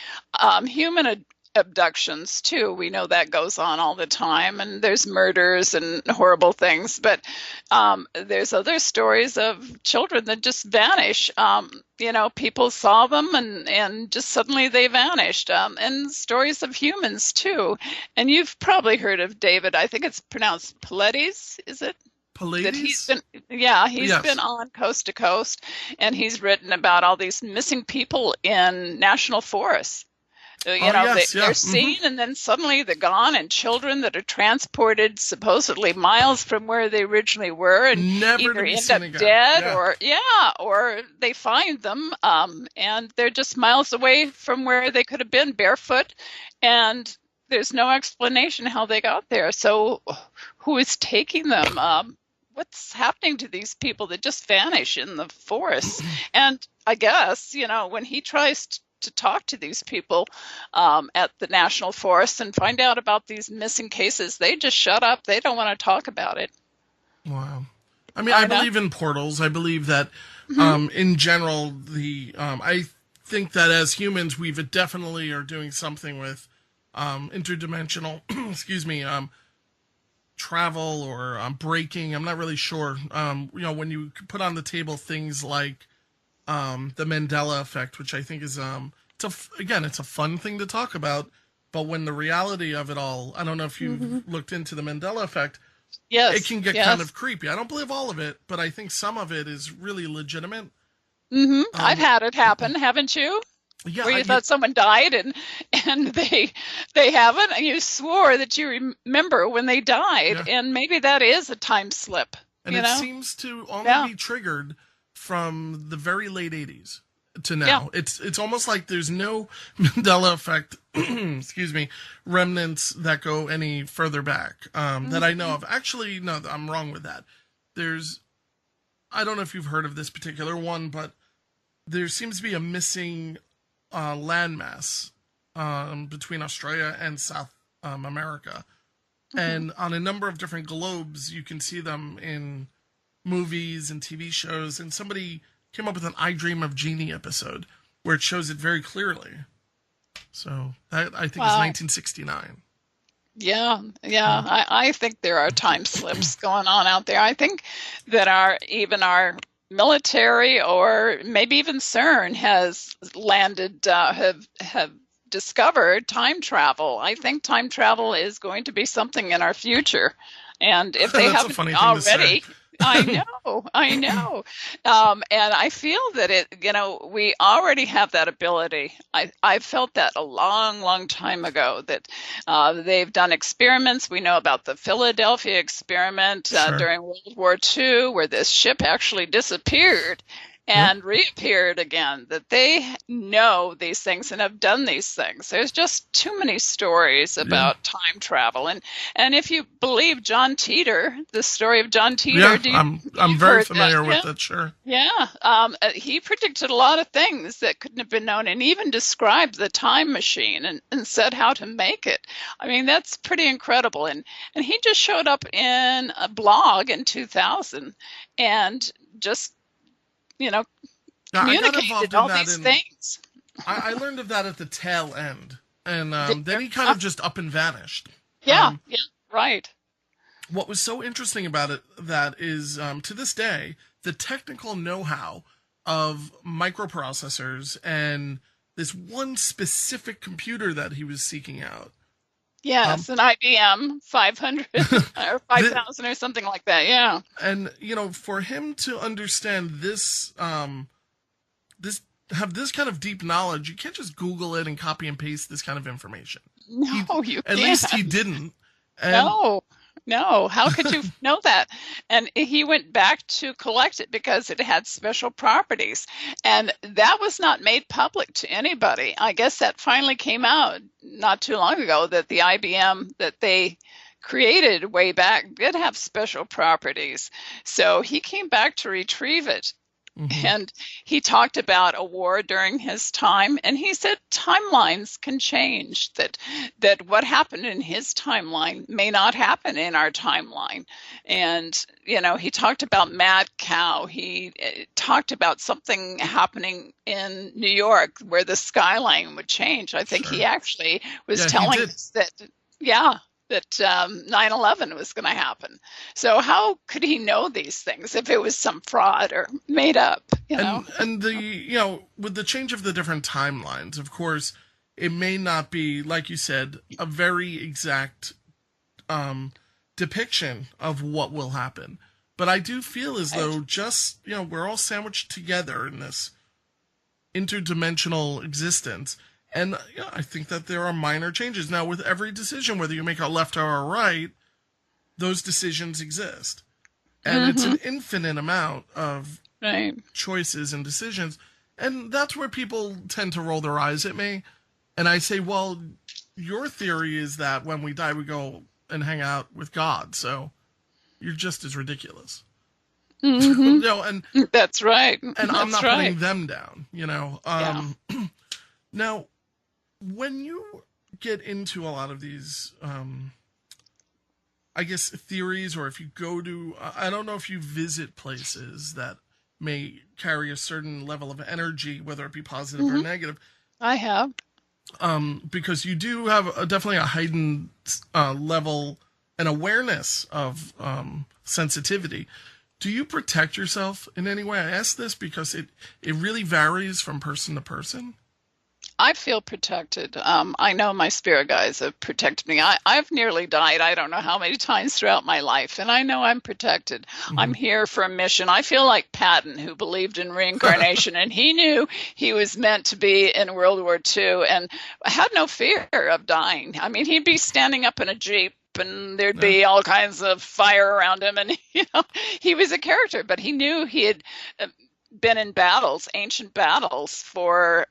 human abductions too. We know that goes on all the time, and there's murders and horrible things, but there's other stories of children that just vanish. You know, people saw them and just suddenly they vanished. And stories of humans too. And you've probably heard of David, I think it's pronounced Pilates, is it? Pilates? He's been on Coast to Coast, and he's written about all these missing people in national forests. They're seen and then suddenly they're gone, and children that are transported supposedly miles from where they originally were and either end up dead or they find them and they're just miles away from where they could have been barefoot, and there's no explanation how they got there. So who is taking them? What's happening to these people that just vanish in the forest? And I guess, you know, when he tries to talk to these people at the National Forest and find out about these missing cases, they just shut up. They don't want to talk about it. Wow. I mean, I believe in portals. I believe that in general, I think that as humans, we definitely are doing something with interdimensional, travel or breaking. I'm not really sure. You know, when you put on the table things like the Mandela effect, which I think is it's a fun thing to talk about, but when the reality of it all, I don't know if you've looked into the Mandela effect. Yes, it can get kind of creepy. I don't believe all of it, but I think some of it is really legitimate. I've had it happen, haven't you? Yeah, where you thought someone died and they haven't, and you swore that you remember when they died, and maybe that is a time slip. And it seems to only be triggered from the very late 80s to now. It's almost like there's no Mandela effect, remnants that go any further back that I know of. Actually, no, I'm wrong with that. I don't know if you've heard of this particular one, but there seems to be a missing landmass between Australia and South America. And on a number of different globes, you can see them in movies and TV shows. And somebody came up with an I Dream of Jeannie episode where it shows it very clearly. So that, I think, is 1969. Yeah. I think there are time slips going on out there. I think that our military or maybe even CERN has landed, have discovered time travel. I think time travel is going to be something in our future. And if they That's a haven't funny thing to say. already, I know. And I feel that we already have that ability. I felt that a long, long time ago that they've done experiments. We know about the Philadelphia experiment Sure. during World War II, where this ship actually disappeared and reappeared again, that they know these things and have done these things. There's just too many stories about time travel. And if you believe John Teeter, the story of John Teeter, I'm very familiar with it, sure. Yeah, he predicted a lot of things that couldn't have been known and even described the time machine and said how to make it. I mean, that's pretty incredible. And he just showed up in a blog in 2000 and just communicated all these things. I learned of that at the tail end, and then he kind of just up and vanished. Yeah, right. What was so interesting about it, that is, to this day, the technical know-how of microprocessors and this one specific computer that he was seeking out. Yes, an IBM 500 or 5000 or something like that, yeah. And, for him to understand this, have this kind of deep knowledge, you can't just Google it and copy and paste this kind of information. No, you can't. At least he didn't. And no. How could you know that? And he went back to collect it because it had special properties. And that was not made public to anybody. I guess that finally came out not too long ago, that the IBM that they created way back did have special properties. So he came back to retrieve it. Mm-hmm. And he talked about a war during his time, and he said timelines can change, that what happened in his timeline may not happen in our timeline. And, he talked about mad cow. He talked about something happening in New York where the skyline would change. I think he actually was telling us that, that 9/11 was going to happen. So how could he know these things if it was some fraud or made up, And the, with the change of the different timelines, of course, it may not be, like you said, a very exact depiction of what will happen. But I do feel as though just, we're all sandwiched together in this interdimensional existence. And I think that there are minor changes. Now, with every decision, whether you make a left or a right, those decisions exist. And it's an infinite amount of choices and decisions. And that's where people tend to roll their eyes at me. And I say, well, your theory is that when we die, we go and hang out with God. So you're just as ridiculous. Mm-hmm. And that's right. And I'm not putting them down, Now, when you get into a lot of these, I guess, theories, or if you go to, I don't know if you visit places that may carry a certain level of energy, whether it be positive or negative. I have. Because you do have definitely a heightened level and awareness of sensitivity. Do you protect yourself in any way? I ask this because it really varies from person to person. I feel protected. I know my spirit guides have protected me. I've nearly died, I don't know how many times throughout my life, and I know I'm protected. I'm here for a mission. I feel like Patton, who believed in reincarnation, and he knew he was meant to be in World War II and had no fear of dying. I mean, he'd be standing up in a Jeep, and there'd be all kinds of fire around him, and he was a character, but he knew he had been in battles, ancient battles, for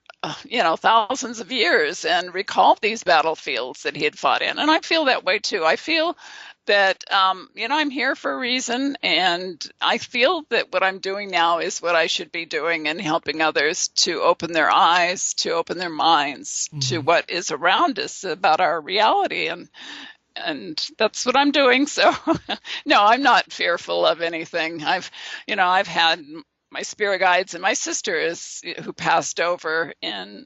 thousands of years, and recalled these battlefields that he had fought in. And I feel that way too. I feel that I'm here for a reason, and I feel that what I'm doing now is what I should be doing, and helping others to open their eyes, to open their minds to what is around us about our reality, and that's what I'm doing. So no, I'm not fearful of anything. I've had my spirit guides, and my sister who passed over in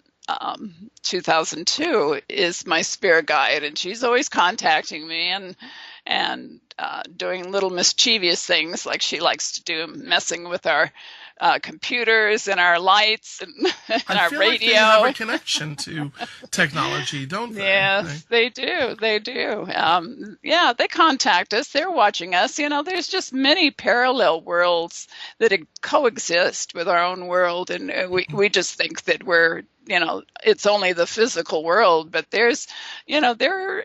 2002 is my spirit guide, and she's always contacting me, and doing little mischievous things like she likes to do, messing with our computers and our lights and, and our feel radio. like they have a connection to technology, don't they? Yes, they do. They do. Yeah, they contact us. They're watching us. There's just many parallel worlds that coexist with our own world, and we just think that we're, it's only the physical world, but they're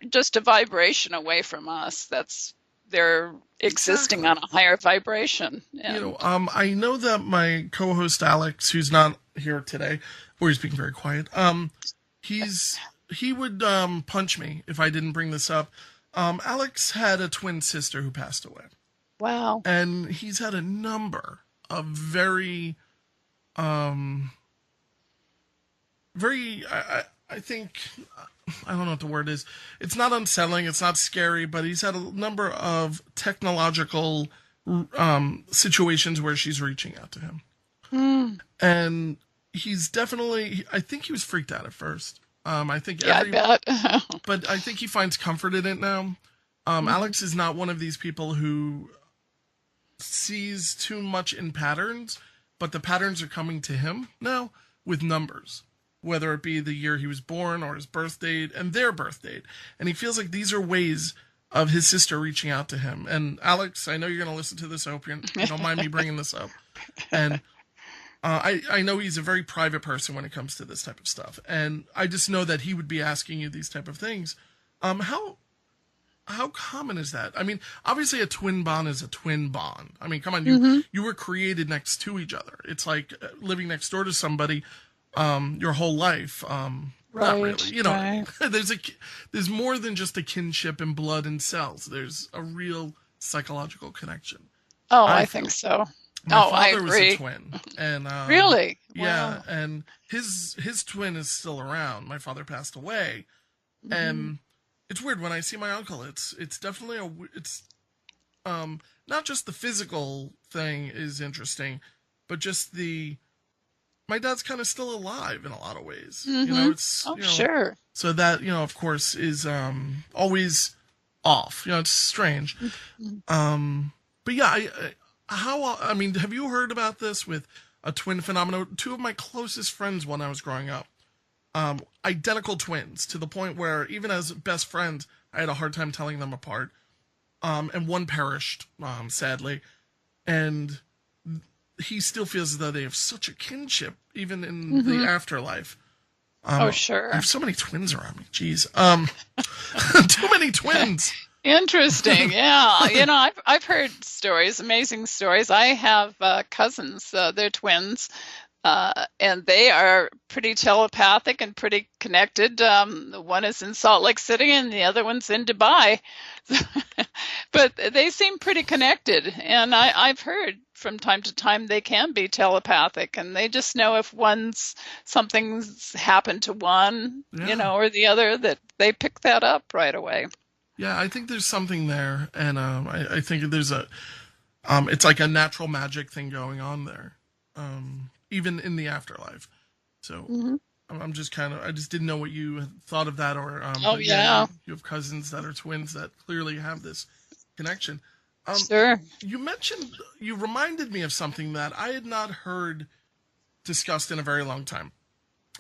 just a vibration away from us. They're existing on a higher vibration. And, I know that my co-host Alex, who's not here today, or he's being very quiet, he would punch me if I didn't bring this up. Alex had a twin sister who passed away. Wow. And he's had a number of very, I think, I don't know what the word is. It's not unsettling. It's not scary, but he's had a number of technological situations where she's reaching out to him. Mm. And he's definitely, I think he was freaked out at first. I think, I bet. But I think he finds comfort in it now. Alex is not one of these people who sees too much in patterns, but the patterns are coming to him now with numbers, whether it be the year he was born or his birth date and their birth date. And he feels like these are ways of his sister reaching out to him. And Alex, I know you're going to listen to this. I hope you don't mind me bringing this up. And I know he's a very private person when it comes to this type of stuff. And I just know that he would be asking you these type of things. How common is that? I mean, obviously a twin bond is a twin bond. I mean, come on, you were created next to each other. It's like living next door to somebody your whole life. Not really. Right. There's more than just a kinship in blood and cells. There's a real psychological connection. Oh, I think so. My father I agree. was a twin, and really, yeah, wow. and his twin is still around. My father passed away, and it's weird when I see my uncle. It's definitely not just the physical thing is interesting, but just my dad's kind of still alive in a lot of ways. It's sure. So that of course is always off. It's strange. But yeah, I mean, have you heard about this with a twin phenomenon? Two of my closest friends when I was growing up, identical twins, to the point where even as best friends, I had a hard time telling them apart. And one perished, sadly. And he still feels as though they have such a kinship, even in the afterlife. Sure. I have so many twins around me. Jeez. Too many twins. Interesting. Yeah. I've heard stories, amazing stories. I have cousins, they're twins, and they are pretty telepathic and pretty connected. One is in Salt Lake City and the other one's in Dubai. But they seem pretty connected. And I've heard from time to time they can be telepathic, and they just know if something's happened to one, or the other, that they pick that up right away. Yeah, I think there's something there, and I think there's it's like a natural magic thing going on there, even in the afterlife. So I'm just I just didn't know what you had thought of that, or you have cousins that are twins that clearly have this connection. Sure. You reminded me of something that I had not heard discussed in a very long time,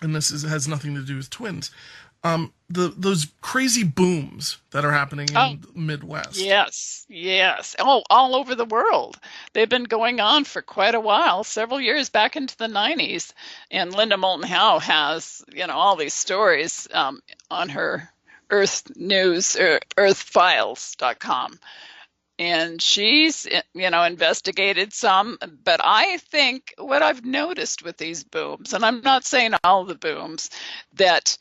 and this has nothing to do with twins. Those crazy booms that are happening in the Midwest. Yes. Oh, all over the world. They've been going on for quite a while, several years back into the 90s. And Linda Moulton Howe has, all these stories on her Earth News, or earthfiles.com. And she's, investigated some. But I think what I've noticed with these booms, and I'm not saying all the booms, that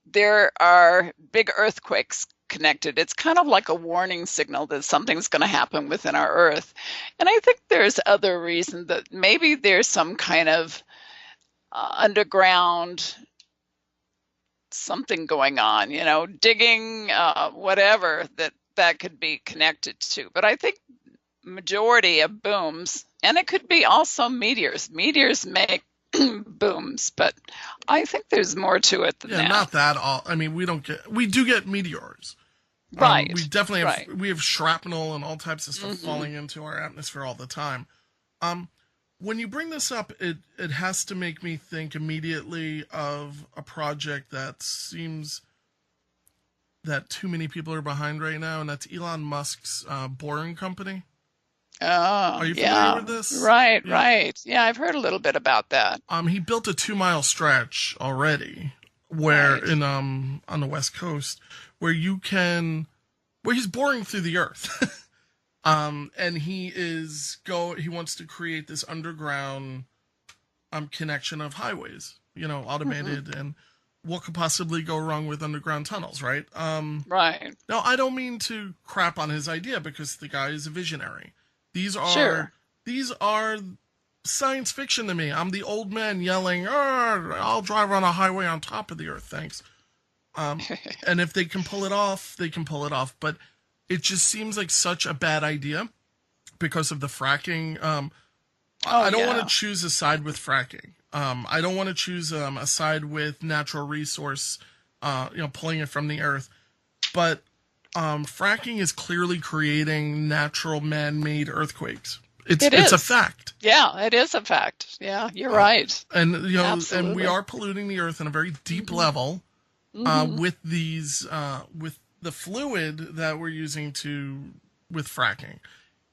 there are big earthquakes connected. It's kind of like a warning signal that something's going to happen within our Earth. And I think there's other reasons that maybe there's some kind of underground something going on, digging, whatever that could be connected to. But I think majority of booms, and it could be also meteors. Meteors make booms, but I think there's more to it than that. Not that all. I mean, we do get meteors, Right. We definitely have Right. we have shrapnel and all types of stuff falling into our atmosphere all the time. When you bring this up, it has to make me think immediately of a project that seems that too many people are behind right now, and that's Elon Musk's boring company. Oh, Are you familiar with this? Right, Yeah. right. Yeah, I've heard a little bit about that. He built a 2-mile stretch already, where Right. in on the West Coast, where he's boring through the earth. And he wants to create this underground connection of highways, automated, and what could possibly go wrong with underground tunnels, right? Right. Now, I don't mean to crap on his idea because the guy is a visionary. These Sure. are science fiction to me. I'm the old man yelling, I'll drive on a highway on top of the earth, thanks. And if they can pull it off, they can pull it off. But it just seems like such a bad idea because of the fracking. I don't want to choose a side with fracking. I don't want to choose a side with natural resource, pulling it from the earth. But fracking is clearly creating natural man-made earthquakes. It's a fact. Yeah, it is a fact. Yeah, you're right. And Absolutely. and we are polluting the earth on a very deep level with the fluid that we're using with fracking.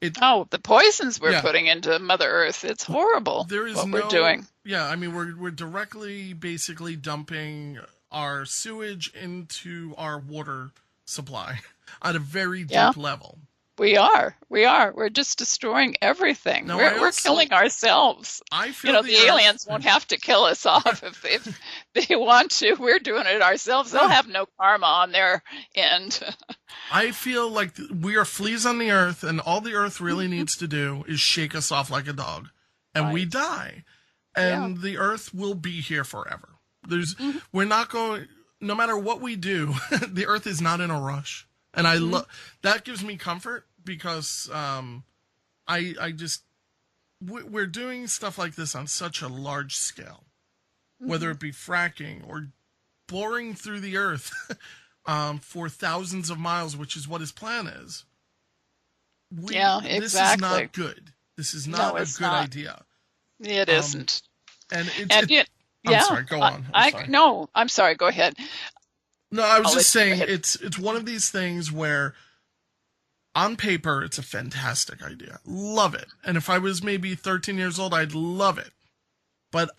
The poisons we're putting into Mother Earth. It's horrible what we're doing. Yeah, I mean, we're directly basically dumping our sewage into our water supply at a very deep level. We are. We're just destroying everything. No, we're killing ourselves. I feel the aliens won't have to kill us off if they want to. We're doing it ourselves. They'll have no karma on their end. I feel like we are fleas on the earth, and all the earth really needs to do is shake us off like a dog, and we die. And the earth will be here forever. We're not going, no matter what we do, the earth is not in a rush. And that gives me comfort because we're doing stuff like this on such a large scale, whether it be fracking or boring through the earth for thousands of miles, which is what his plan is. Exactly. This is not good. This is not a good idea. It isn't. And I'm sorry, go on. I'm sorry, go ahead. No, I was just saying it's one of these things where on paper it's a fantastic idea. Love it. And if I was maybe 13 years old, I'd love it. But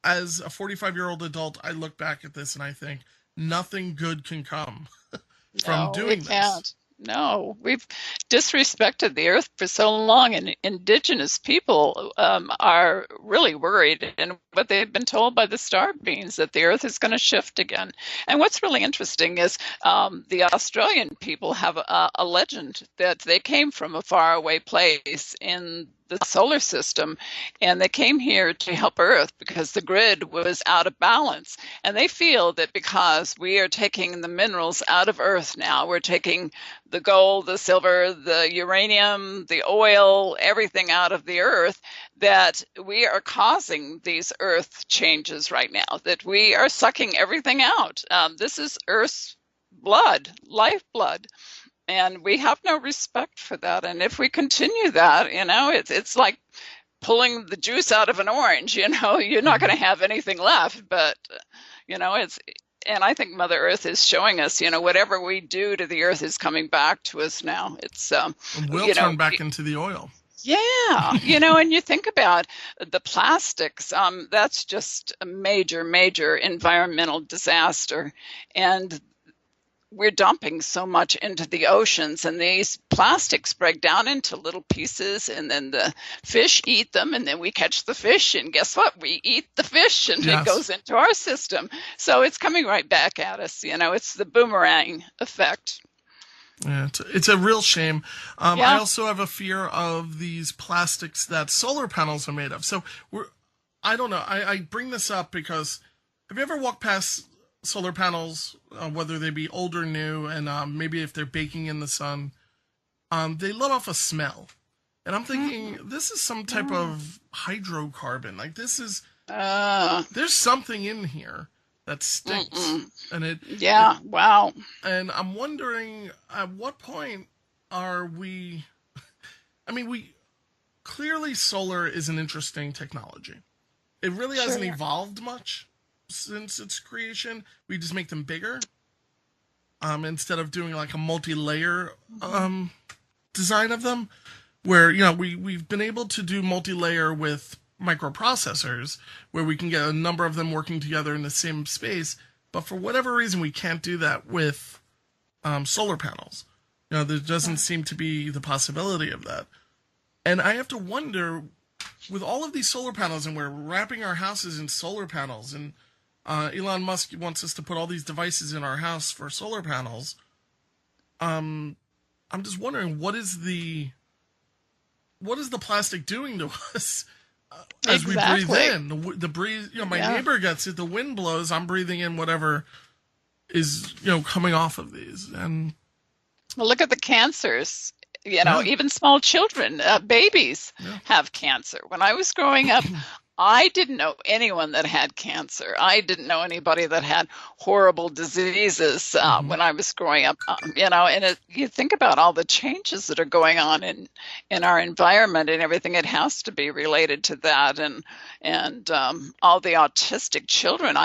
as a 45-year-old adult, I look back at this and I think nothing good can come from doing this. Can't. No, we've disrespected the earth for so long, and indigenous people are really worried. And what they've been told by the star beings that the earth is going to shift again. And what's really interesting is the Australian people have a legend that they came from a faraway place in the solar system, and they came here to help Earth because the grid was out of balance. And they feel that because we are taking the minerals out of Earth now, we're taking the gold, the silver, the uranium, the oil, everything out of the Earth, that we are causing these Earth changes right now, that we are sucking everything out. This is Earth's blood, lifeblood. And we have no respect for that. And if we continue that, it's like pulling the juice out of an orange, you're not going to have anything left. But, and I think Mother Earth is showing us, whatever we do to the earth is coming back to us now. It's, we'll turn back into the oil. Yeah. And you think about the plastics, that's just a major, major environmental disaster. And we're dumping so much into the oceans, and these plastics break down into little pieces, and then the fish eat them, and then we catch the fish, and guess what? We eat the fish, and it goes into our system. So it's coming right back at us. It's the boomerang effect. Yeah, it's a real shame. I also have a fear of these plastics that solar panels are made of. So I don't know. I bring this up because have you ever walked past solar panels, whether they be old or new, and maybe if they're baking in the sun, they let off a smell. And I'm thinking, this is some type of hydrocarbon. Like, this is, there's something in here that stinks. And wow. And I'm wondering, at what point are we... I mean, clearly solar is an interesting technology. It really hasn't evolved much since its creation. We just make them bigger. Instead of doing like a multi-layer design of them, where, you know, we've been able to do multi-layer with microprocessors, where we can get a number of them working together in the same space. But for whatever reason, we can't do that with solar panels. You know, there doesn't seem to be the possibility of that. And I have to wonder, with all of these solar panels, and we're wrapping our houses in solar panels, and Elon Musk wants us to put all these devices in our house for solar panels. I'm just wondering, what is the plastic doing to us as we breathe in? The breeze, you know, my neighbor gets it, the wind blows, I'm breathing in whatever is, you know, coming off of these. And well, look at the cancers. You know, even small children, babies have cancer. When I was growing up, I didn't know anyone that had cancer. I didn't know anybody that had horrible diseases when I was growing up. You know, and you think about all the changes that are going on in our environment and everything. It has to be related to that, and all the autistic children.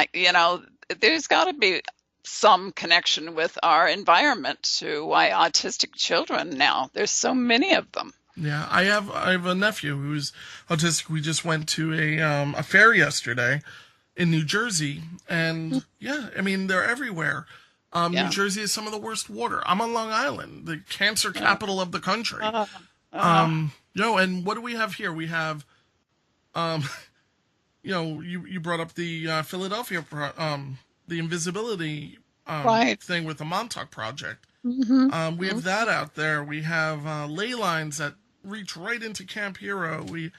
There's got to be some connection with our environment to why autistic children now. There's so many of them. Yeah, I have a nephew who's autistic. We just went to a fair yesterday in New Jersey, and I mean, they're everywhere. New Jersey has some of the worst water. I'm on Long Island, the cancer capital of the country. You know, and what do we have here? We have, you know, you brought up the Philadelphia, the invisibility thing with the Montauk Project. We have that out there. We have ley lines that reach right into Camp Hero. We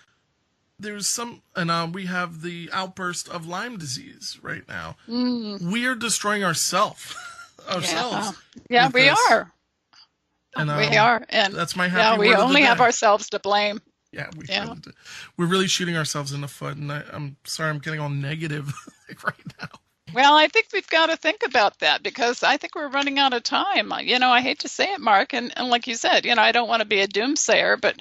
have the outburst of Lyme disease right now. We are destroying ourselves. Yeah, we are. And, we are. And that's my happy word we of the only day. have ourselves to blame. Yeah, we're really shooting ourselves in the foot. And I'm sorry, I'm getting all negative right now. Well, I think we've got to think about that, because I think we're running out of time. You know, I hate to say it, Mark, and like you said, you know, I don't want to be a doomsayer, but,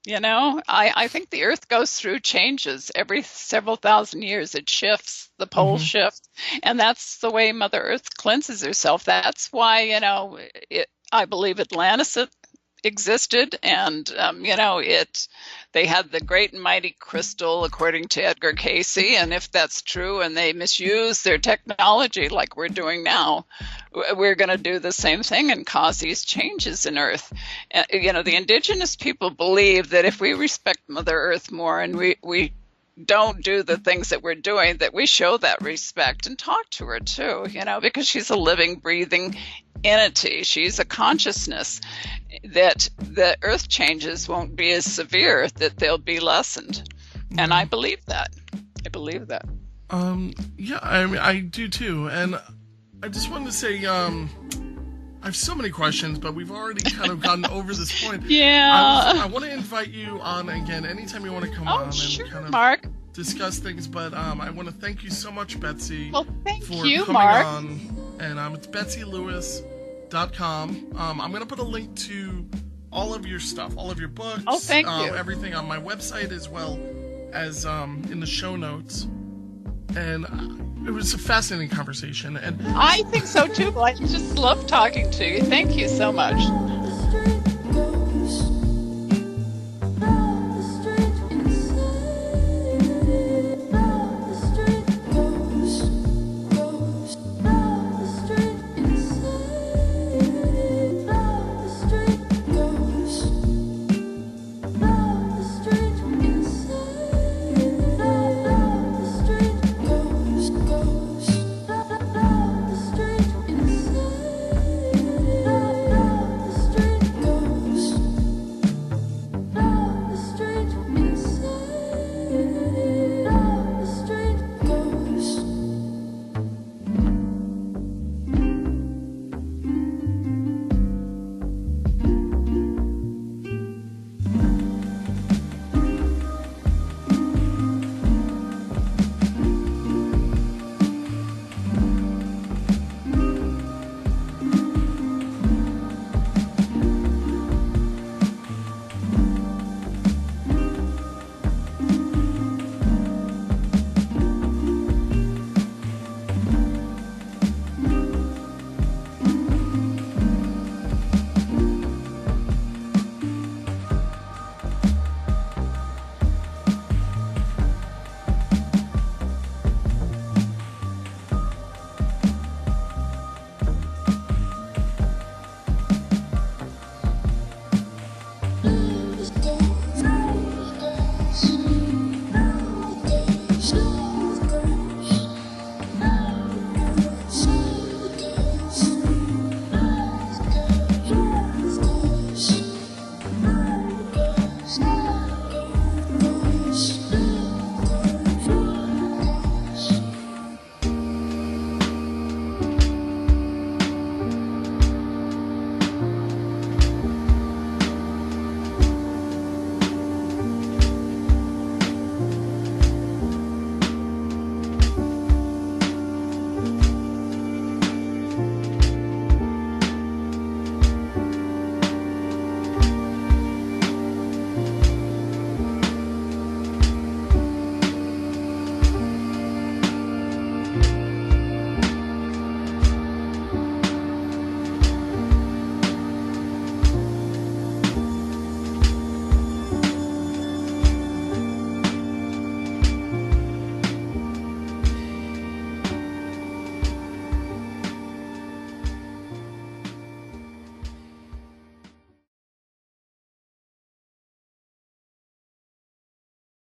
you know, I think the Earth goes through changes every several thousand years. It shifts, the poles shift, and that's the way Mother Earth cleanses herself. That's why, you know, I believe Atlantis existed, and you know, they had the great and mighty crystal, according to Edgar Casey, and if that's true and they misuse their technology like we're doing now, we're going to do the same thing and cause these changes in Earth. You know, the indigenous people believe that if we respect Mother Earth more and we don't do the things that we're doing, that we show that respect and talk to her too, you know, because she's a living, breathing entity. She's a consciousness, that the Earth changes won't be as severe, that they'll be lessened. And I believe that. Yeah, I mean, I do too. And I just wanted to say, I have so many questions, but we've already kind of gotten over this point. I want to invite you on again anytime you want to come on and kind of Mark. discuss things. But I want to thank you so much, Betsey, well, thank for you, coming Mark. on. And it's BetseyLewis.com. I'm going to put a link to all of your stuff, all of your books. Oh, thank you. Everything on my website, as well as in the show notes. And it was a fascinating conversation. And I think so too. I just love talking to you. Thank you so much. Small